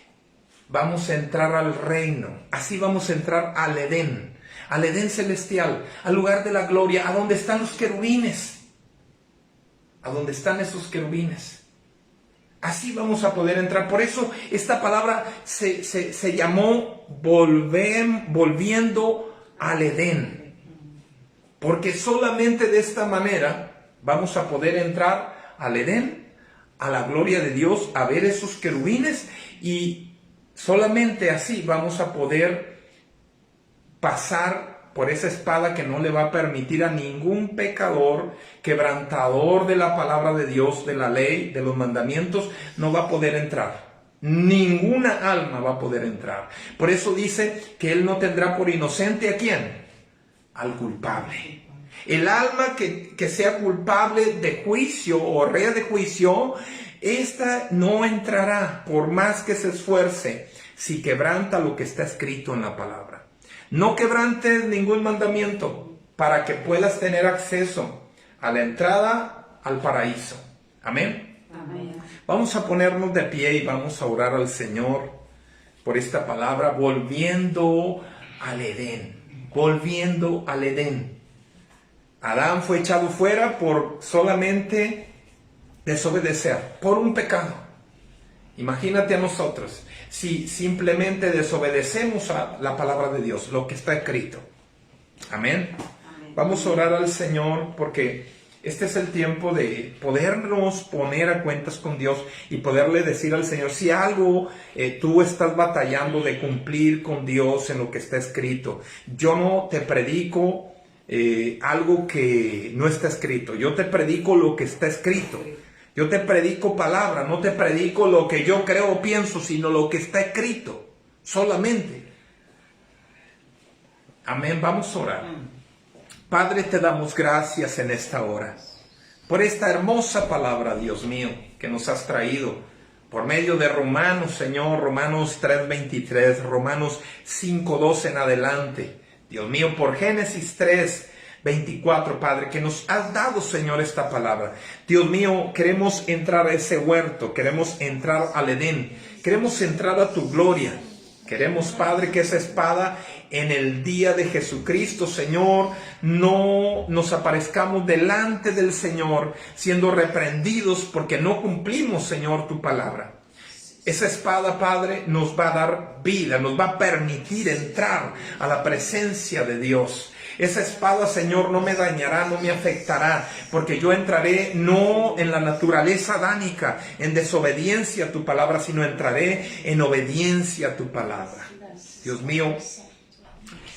vamos a entrar al reino. Así vamos a entrar al Edén celestial, al lugar de la gloria, a donde están los querubines. A donde están esos querubines. Así vamos a poder entrar. Por eso esta palabra se llamó volviendo al Edén. Porque solamente de esta manera vamos a poder entrar al Edén, a la gloria de Dios, a ver esos querubines. Y solamente así vamos a poder pasar por esa espada que no le va a permitir a ningún pecador, quebrantador de la palabra de Dios, de la ley, de los mandamientos, no va a poder entrar. Ninguna alma va a poder entrar. Por eso dice que Él no tendrá por inocente ¿a quién? Al culpable. El alma que sea culpable de juicio o rea de juicio, esta no entrará por más que se esfuerce si quebranta lo que está escrito en la palabra. No quebrantes ningún mandamiento para que puedas tener acceso a la entrada al paraíso. Amén. Amén. Vamos a ponernos de pie y vamos a orar al Señor por esta palabra, volviendo al Edén. Volviendo al Edén. Adán fue echado fuera por solamente desobedecer, por un pecado. Imagínate a nosotros, si simplemente desobedecemos a la palabra de Dios, lo que está escrito. Amén. Amén. Vamos a orar al Señor porque este es el tiempo de podernos poner a cuentas con Dios y poderle decir al Señor, si algo tú estás batallando de cumplir con Dios en lo que está escrito. Yo no te predico algo que no está escrito, yo te predico lo que está escrito. Yo te predico palabra, no te predico lo que yo creo o pienso, sino lo que está escrito, solamente. Amén, vamos a orar. Padre, te damos gracias en esta hora, por esta hermosa palabra, Dios mío, que nos has traído, por medio de Romanos, Señor, Romanos 3:23, Romanos 5:12 en adelante. Dios mío, por Génesis 3:24, Padre, que nos has dado, Señor, esta palabra. Dios mío, queremos entrar a ese huerto, queremos entrar al Edén, queremos entrar a tu gloria. Queremos, Padre, que esa espada en el día de Jesucristo, Señor, no nos aparezcamos delante del Señor siendo reprendidos porque no cumplimos, Señor, tu palabra. Esa espada, Padre, nos va a dar vida, nos va a permitir entrar a la presencia de Dios. Esa espada, Señor, no me dañará, no me afectará, porque yo entraré no en la naturaleza adánica, en desobediencia a tu palabra, sino entraré en obediencia a tu palabra. Dios mío,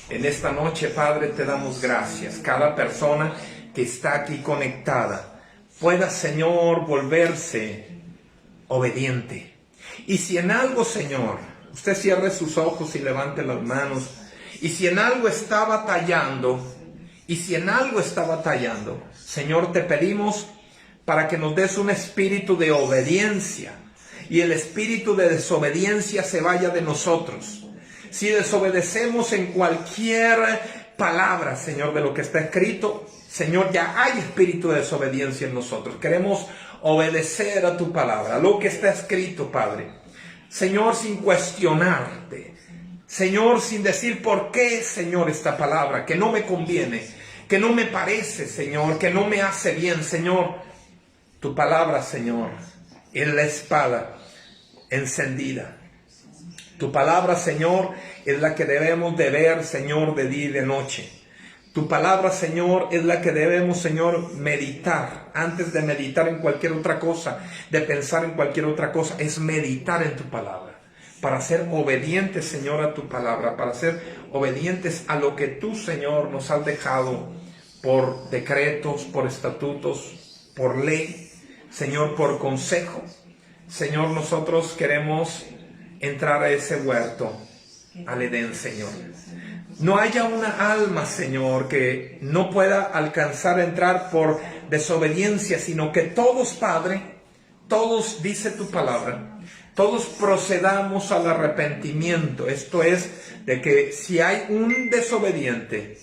en esta noche, Padre, te damos gracias. Cada persona que está aquí conectada pueda, Señor, volverse obediente. Y si en algo, Señor, usted cierre sus ojos y levante las manos, y si en algo está batallando, Señor, te pedimos para que nos des un espíritu de obediencia, y el espíritu de desobediencia se vaya de nosotros. Si desobedecemos en cualquier palabra, Señor, de lo que está escrito, Señor, ya hay espíritu de desobediencia en nosotros. Queremos obedecer a tu palabra, a lo que está escrito, Padre. Señor, sin cuestionarte. Señor, sin decir por qué, Señor, esta palabra, que no me conviene, que no me parece, Señor, que no me hace bien, Señor. Tu palabra, Señor, es la espada encendida. Tu palabra, Señor, es la que debemos de ver, Señor, de día y de noche. Tu palabra, Señor, es la que debemos, Señor, meditar. Antes de meditar en cualquier otra cosa, de pensar en cualquier otra cosa, es meditar en tu palabra. Para ser obedientes, Señor, a tu palabra, para ser obedientes a lo que tú, Señor, nos has dejado por decretos, por estatutos, por ley, Señor, por consejo. Señor, nosotros queremos entrar a ese huerto, al Edén, Señor. No haya una alma, Señor, que no pueda alcanzar a entrar por desobediencia, sino que todos, Padre, todos, dice tu palabra, todos procedamos al arrepentimiento. Esto es, de que si hay un desobediente,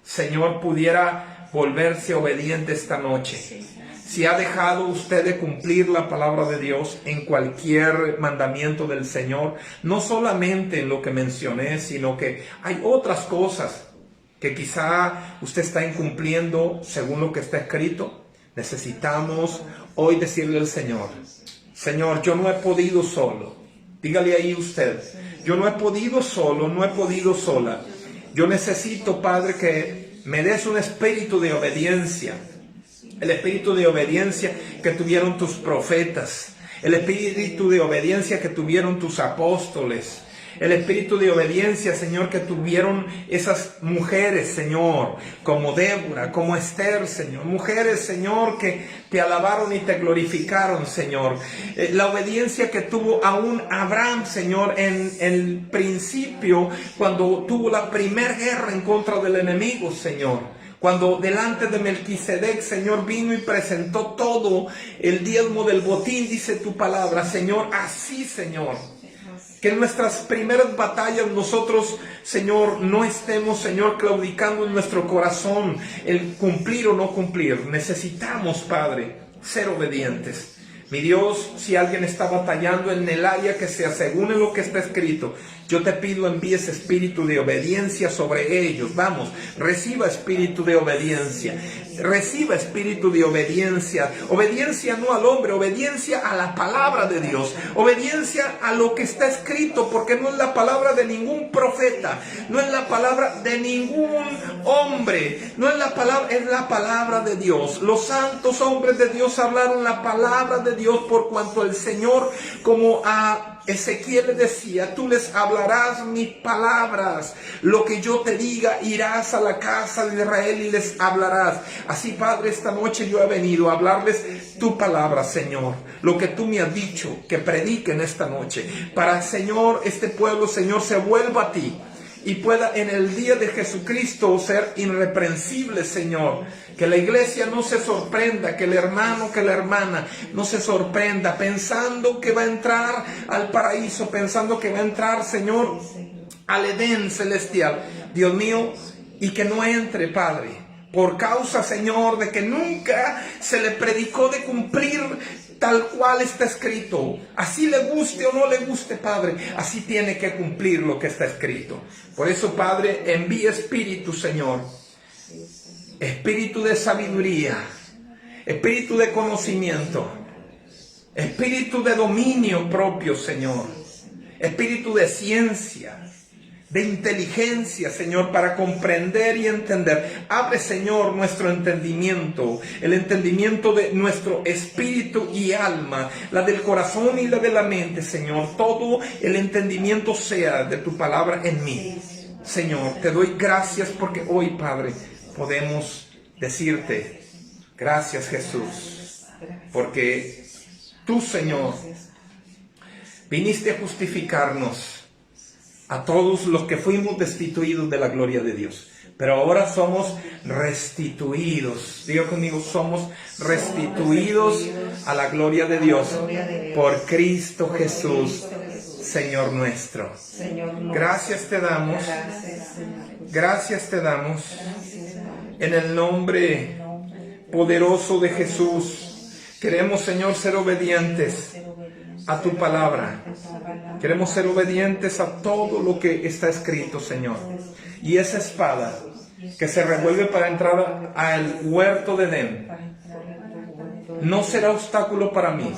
Señor, pudiera volverse obediente esta noche. Si ha dejado usted de cumplir la palabra de Dios en cualquier mandamiento del Señor, no solamente en lo que mencioné, sino que hay otras cosas que quizá usted está incumpliendo según lo que está escrito, necesitamos hoy decirle al Señor: Señor, yo no he podido solo. Dígale ahí usted: yo no he podido solo, no he podido sola. Yo necesito, Padre, que me des un espíritu de obediencia. El espíritu de obediencia que tuvieron tus profetas. El espíritu de obediencia que tuvieron tus apóstoles. El espíritu de obediencia, Señor, que tuvieron esas mujeres, Señor, como Débora, como Esther, Señor. Mujeres, Señor, que te alabaron y te glorificaron, Señor. La obediencia que tuvo aún Abraham, Señor, en el principio, cuando tuvo la primera guerra en contra del enemigo, Señor. Cuando delante de Melquisedec, Señor, vino y presentó todo el diezmo del botín, dice tu palabra, Señor. Así, Señor, que en nuestras primeras batallas nosotros, Señor, no estemos, Señor, claudicando en nuestro corazón el cumplir o no cumplir. Necesitamos, Padre, ser obedientes. Mi Dios, si alguien está batallando en el área que sea según lo que está escrito, yo te pido envíes espíritu de obediencia sobre ellos. Vamos, reciba espíritu de obediencia. Reciba espíritu de obediencia. Obediencia no al hombre, obediencia a la palabra de Dios. Obediencia a lo que está escrito, porque no es la palabra de ningún profeta, no es la palabra de ningún hombre, no es la palabra, es la palabra de Dios. Los santos hombres de Dios hablaron la palabra de Dios, por cuanto el Señor, como a Ezequiel le decía: tú les hablarás mis palabras, lo que yo te diga, irás a la casa de Israel y les hablarás. Así, Padre, esta noche yo he venido a hablarles tu palabra, Señor, lo que tú me has dicho que prediquen esta noche, para, Señor, este pueblo, Señor, se vuelva a ti y pueda en el día de Jesucristo ser irreprensible, Señor. Que la iglesia no se sorprenda, que el hermano, que la hermana no se sorprenda pensando que va a entrar al paraíso, pensando que va a entrar, Señor, al Edén celestial. Dios mío, y que no entre, Padre, por causa, Señor, de que nunca se le predicó de cumplir tal cual está escrito. Así le guste o no le guste, Padre, así tiene que cumplir lo que está escrito. Por eso, Padre, envía Espíritu, Señor. Espíritu de sabiduría, espíritu de conocimiento, espíritu de dominio propio, Señor. Espíritu de ciencia, de inteligencia, Señor, para comprender y entender. Abre, Señor, nuestro entendimiento, el entendimiento de nuestro espíritu y alma, la del corazón y la de la mente, Señor. Todo el entendimiento sea de tu palabra en mí. Señor, te doy gracias porque hoy, Padre, podemos decirte, gracias, Jesús, porque tú, Señor, viniste a justificarnos a todos los que fuimos destituidos de la gloria de Dios. Pero ahora somos restituidos. Diga conmigo, somos restituidos a la gloria de Dios por Cristo Jesús, Señor nuestro. Gracias te damos. Gracias te damos. En el nombre poderoso de Jesús, queremos, Señor, ser obedientes a tu palabra. Queremos ser obedientes a todo lo que está escrito, Señor. Y esa espada que se revuelve para entrar al huerto de Edén no será obstáculo para mí,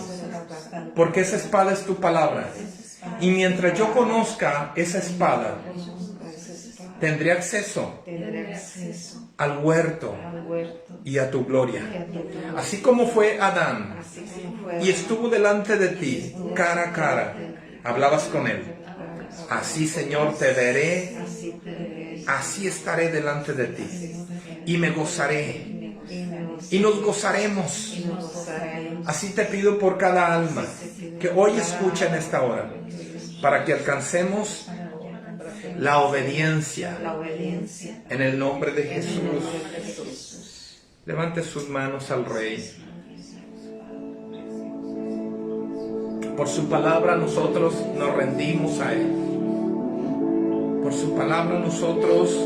porque esa espada es tu palabra. Y mientras yo conozca esa espada, tendré acceso al huerto y a tu gloria. Así como fue Adán y estuvo delante de ti, cara a cara, hablabas con él. Así, Señor, te veré, así estaré delante de ti. Y me gozaré, y nos gozaremos. Así te pido por cada alma que hoy escucha en esta hora, para que alcancemos la obediencia en el nombre de Jesús. Levante sus manos al Rey. Por su palabra nosotros nos rendimos a Él. Por su palabra nosotros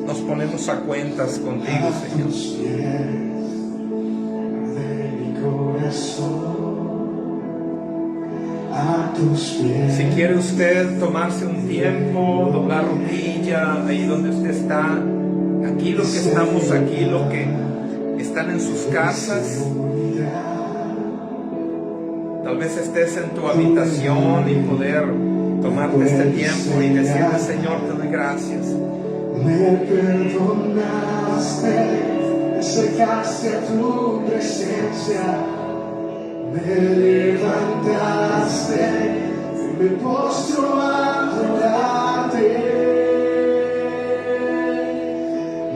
nos ponemos a cuentas contigo, Señor. Si quiere usted tomarse un tiempo, doblar rodilla, ahí donde usted está, aquí los que estamos aquí, los que están en sus casas, tal vez estés en tu habitación y poder tomarte este tiempo y decirle, Señor, te doy gracias. Me perdonaste, me acercaste a tu presencia. Me levantaste y me postro a adorarte.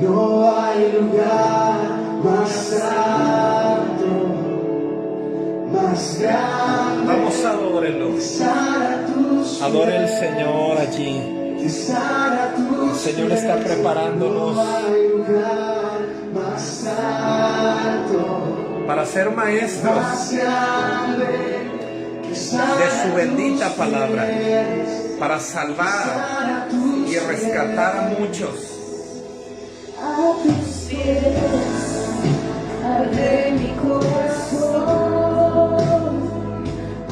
No hay lugar más alto, más grande. Vamos a adorarlo. Adore al Señor allí. El Señor está preparándonos para ser maestros de su bendita palabra, para salvar y rescatar a muchos. A tus pies arde mi corazón,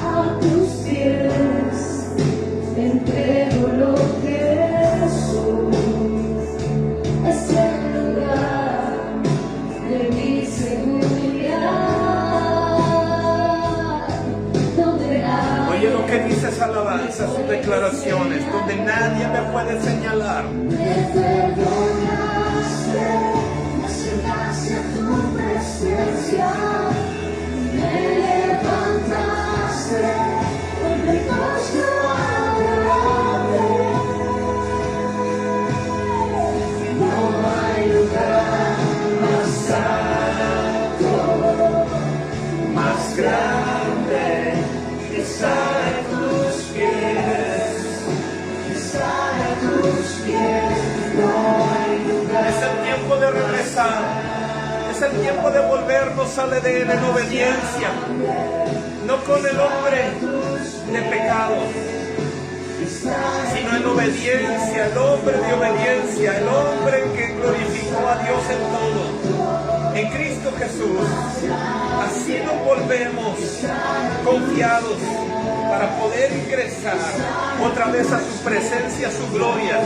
a tus pies entrego lo que soy. Es el lugar de mi seguridad, donde nadie. Oye lo que dice esa alabanza, sus declaraciones, donde nadie me puede señalar. Me perdonaste, me acercaste a tu presencia, me levantaste, hoy me postro a adorarte. No hay lugar más alto, Más grande que estar a tus pies, que estar a tus pies. No hay lugar. es el tiempo de regresar, es el tiempo de volvernos al Edén en obediencia, no con el hombre de pecado, sino en obediencia, el hombre de obediencia, el hombre que glorificó a Dios en todo, en Cristo Jesús. Así nos volvemos confiados para poder ingresar otra vez a su presencia, a su gloria.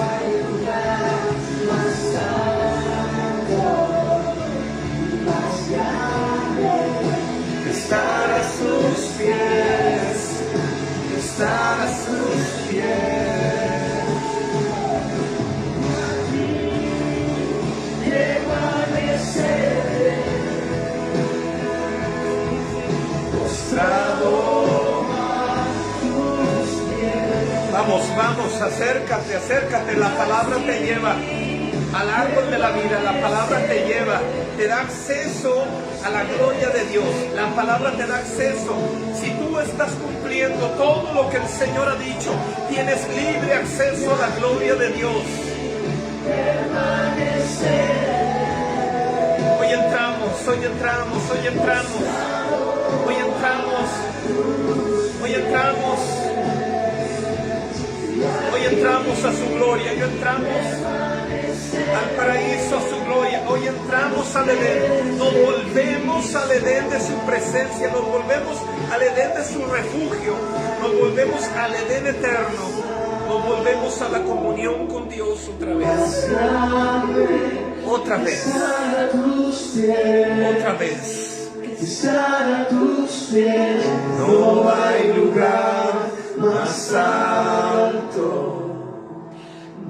Estar a sus pies, estar a sus pies. Vamos, acércate, la palabra te lleva al árbol de la vida, la palabra te lleva, te da acceso a la gloria de Dios, la palabra te da acceso. Si tú estás cumpliendo todo lo que el Señor ha dicho, tienes libre acceso a la gloria de Dios. Hoy entramos a su gloria, hoy entramos al paraíso, a su gloria, hoy entramos al Edén, nos volvemos al Edén de su presencia, nos volvemos al Edén de su refugio, nos volvemos al Edén eterno, nos volvemos a la comunión con Dios otra vez. Estar a tus pies, no hay lugar más alto,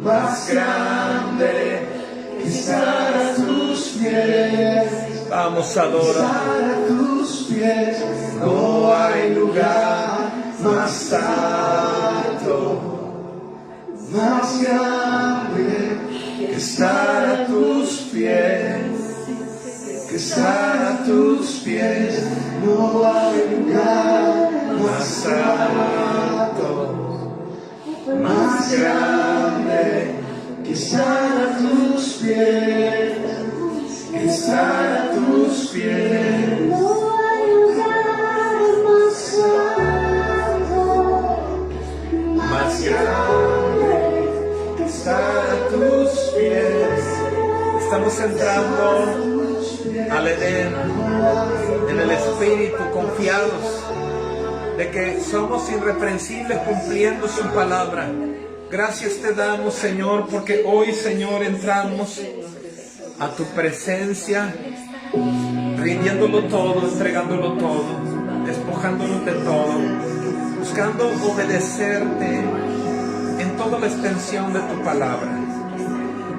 más grande que estar a tus pies. Vamos a adorar. Estar a tus pies, no hay lugar más alto, más grande que estar a tus pies. Que estar a tus pies, no hay lugar más alto, más grande que estar a tus pies, que estar a tus pies. No hay lugar más alto, más grande que estar a tus pies. Estamos entrando al Edén, en el Espíritu, confiados de que somos irreprensibles cumpliendo su palabra. Gracias te damos, Señor, porque hoy, Señor, entramos a tu presencia, rindiéndolo todo, entregándolo todo, despojándonos de todo, buscando obedecerte en toda la extensión de tu palabra.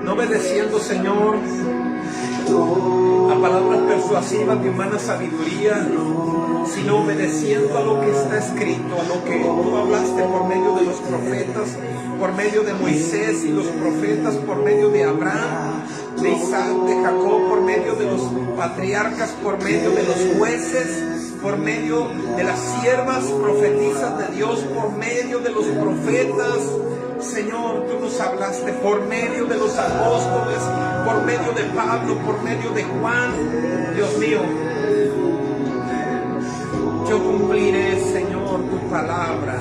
No obedeciendo, Señor, a palabras persuasivas de humana sabiduría, sino obedeciendo a lo que está escrito, a lo que tú hablaste por medio de los profetas, por medio de Moisés y los profetas, por medio de Abraham, de Isaac, de Jacob, por medio de los patriarcas, por medio de los jueces, por medio de las siervas profetizas de Dios, por medio de los profetas. Señor, tú nos hablaste por medio de los apóstoles, por medio de Pablo, por medio de Juan. Dios mío, yo cumpliré, Señor, tu palabra.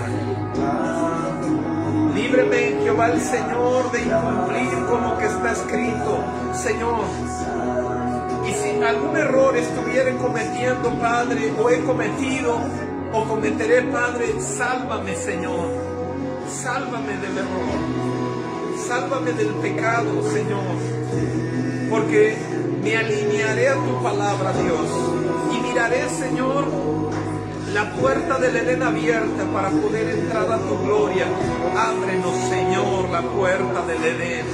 Líbreme, Jehová el Señor, de incumplir con lo que está escrito, Señor. Y si algún error estuviera cometiendo, Padre, o he cometido, o cometeré, Padre, sálvame, Señor. Sálvame del error, sálvame del pecado, Señor, porque me alinearé a tu palabra, Dios, y miraré, Señor, la puerta del Edén abierta para poder entrar a tu gloria. Ábrenos, Señor, la puerta del Edén.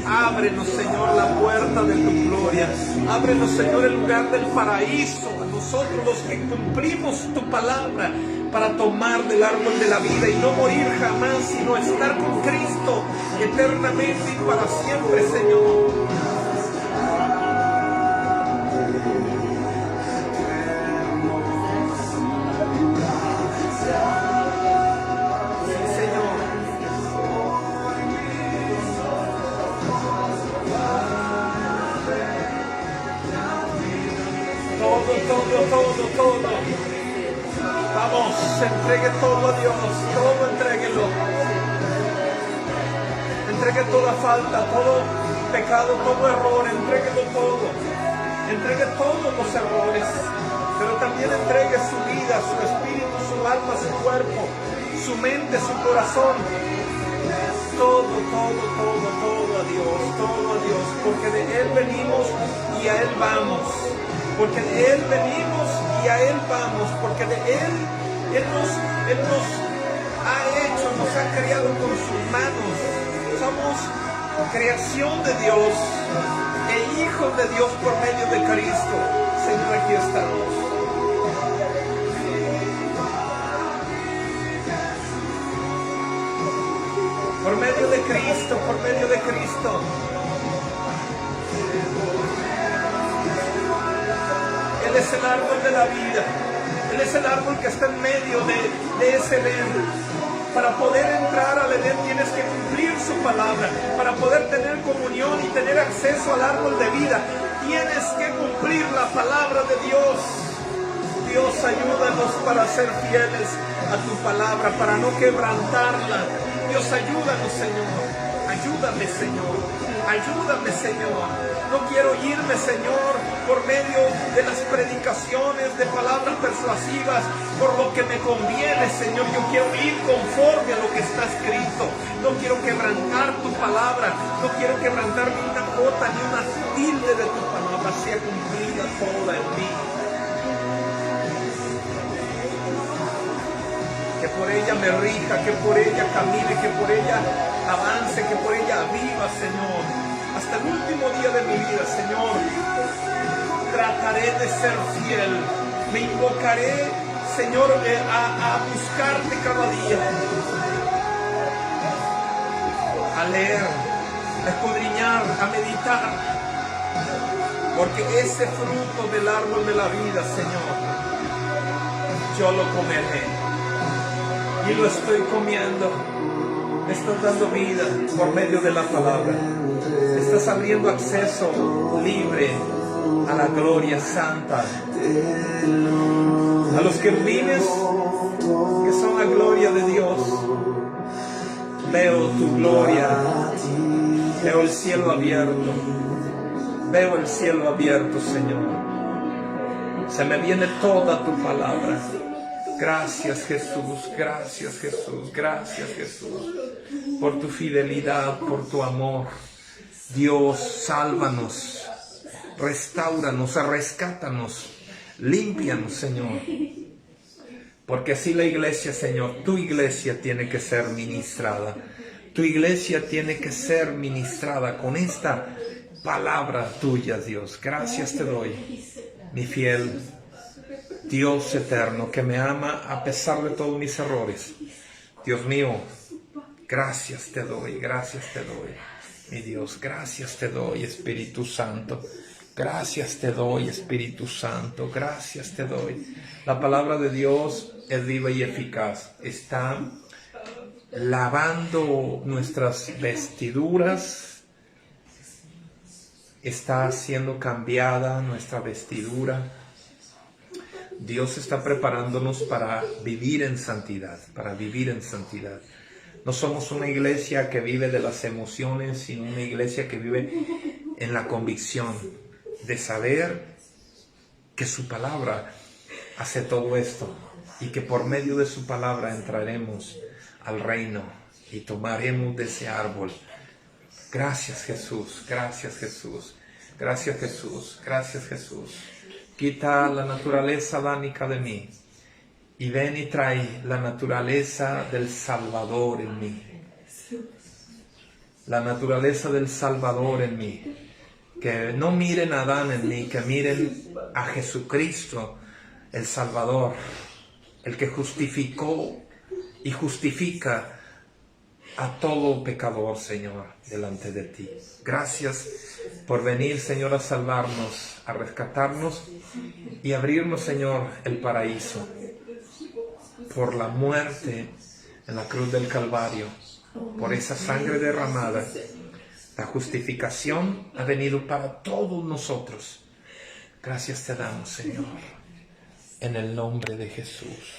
Ábrenos, Señor, la puerta de tu gloria. Ábrenos, Señor, el lugar del paraíso a nosotros los que cumplimos tu palabra, para tomar del árbol de la vida y no morir jamás, sino estar con Cristo eternamente y para siempre, Señor. Sí, Señor. Todo. Vamos, entregue todo a Dios, todo entréguelo. Entregue toda falta, todo pecado, todo error, entréguelo todo. entregue todos los errores, pero también entregue su vida, su espíritu, su alma, su cuerpo, su mente, su corazón. Todo a Dios, porque de Él venimos y a Él vamos, porque de Él venimos y a Él vamos, porque de Él nos ha hecho, nos ha creado con sus manos, somos creación de Dios e hijos de Dios por medio de Cristo. Señor, aquí estamos. Por medio de Cristo, por medio de Cristo. Él es el árbol de la vida. Él es el árbol que está en medio de ese Edén. Para poder entrar al Edén tienes que cumplir su palabra. Para poder tener comunión y tener acceso al árbol de vida, tienes que cumplir la palabra de Dios. Dios, ayúdanos para ser fieles a tu palabra, para no quebrantarla. Dios, ayúdanos, Señor. Ayúdame, Señor. Ayúdame, Señor. No quiero irme, Señor, por medio de las predicaciones, de palabras persuasivas, por lo que me conviene, Señor. Yo quiero ir conforme a lo que está escrito. No quiero quebrantar tu palabra. No quiero quebrantar ni una jota, ni una tilde de tu palabra. Sea cumplida toda en mí. Que por ella me rija, que por ella camine, que por ella avance, que por ella viva, Señor. Hasta el último día de mi vida, Señor. Trataré de ser fiel. Me invocaré, Señor, a buscarte cada día. A leer, a escudriñar, a meditar. Porque ese fruto del árbol de la vida, Señor, yo lo comeré. Y lo estoy comiendo. Me estás dando vida por medio de la palabra. Me estás abriendo acceso libre a la gloria santa. A los querubines que son la gloria de Dios. Veo tu gloria. Veo el cielo abierto. Veo el cielo abierto, Señor. Se me viene toda tu palabra. Gracias, Jesús, gracias, Jesús, gracias, Jesús, por tu fidelidad, por tu amor. Dios, sálvanos, restáuranos, rescátanos, límpianos, Señor. Porque así la iglesia, Señor, tu iglesia tiene que ser ministrada. Tu iglesia tiene que ser ministrada con esta palabra tuya, Dios. Gracias te doy, mi fiel Dios eterno, que me ama a pesar de todos mis errores. Dios mío, gracias te doy, mi Dios, gracias te doy, Espíritu Santo. Gracias te doy, Espíritu Santo, gracias te doy. La palabra de Dios es viva y eficaz. Está lavando nuestras vestiduras. Está siendo cambiada nuestra vestidura. Dios está preparándonos para vivir en santidad, No somos una iglesia que vive de las emociones, sino una iglesia que vive en la convicción de saber que su palabra hace todo esto y que por medio de su palabra entraremos al reino y tomaremos de ese árbol. Gracias, Jesús, gracias, Jesús, gracias, Jesús, gracias, Jesús. Quita la naturaleza adánica de mí y ven y trae la naturaleza del Salvador en mí. La naturaleza del Salvador en mí. Que no miren a Adán en mí, que miren a Jesucristo, el Salvador, el que justificó y justifica a todo pecador, Señor, delante de ti. Gracias por venir, Señor, a salvarnos, a rescatarnos y abrirnos, Señor, el paraíso. Por la muerte en la cruz del Calvario, por esa sangre derramada, la justificación ha venido para todos nosotros. Gracias te damos, Señor, en el nombre de Jesús.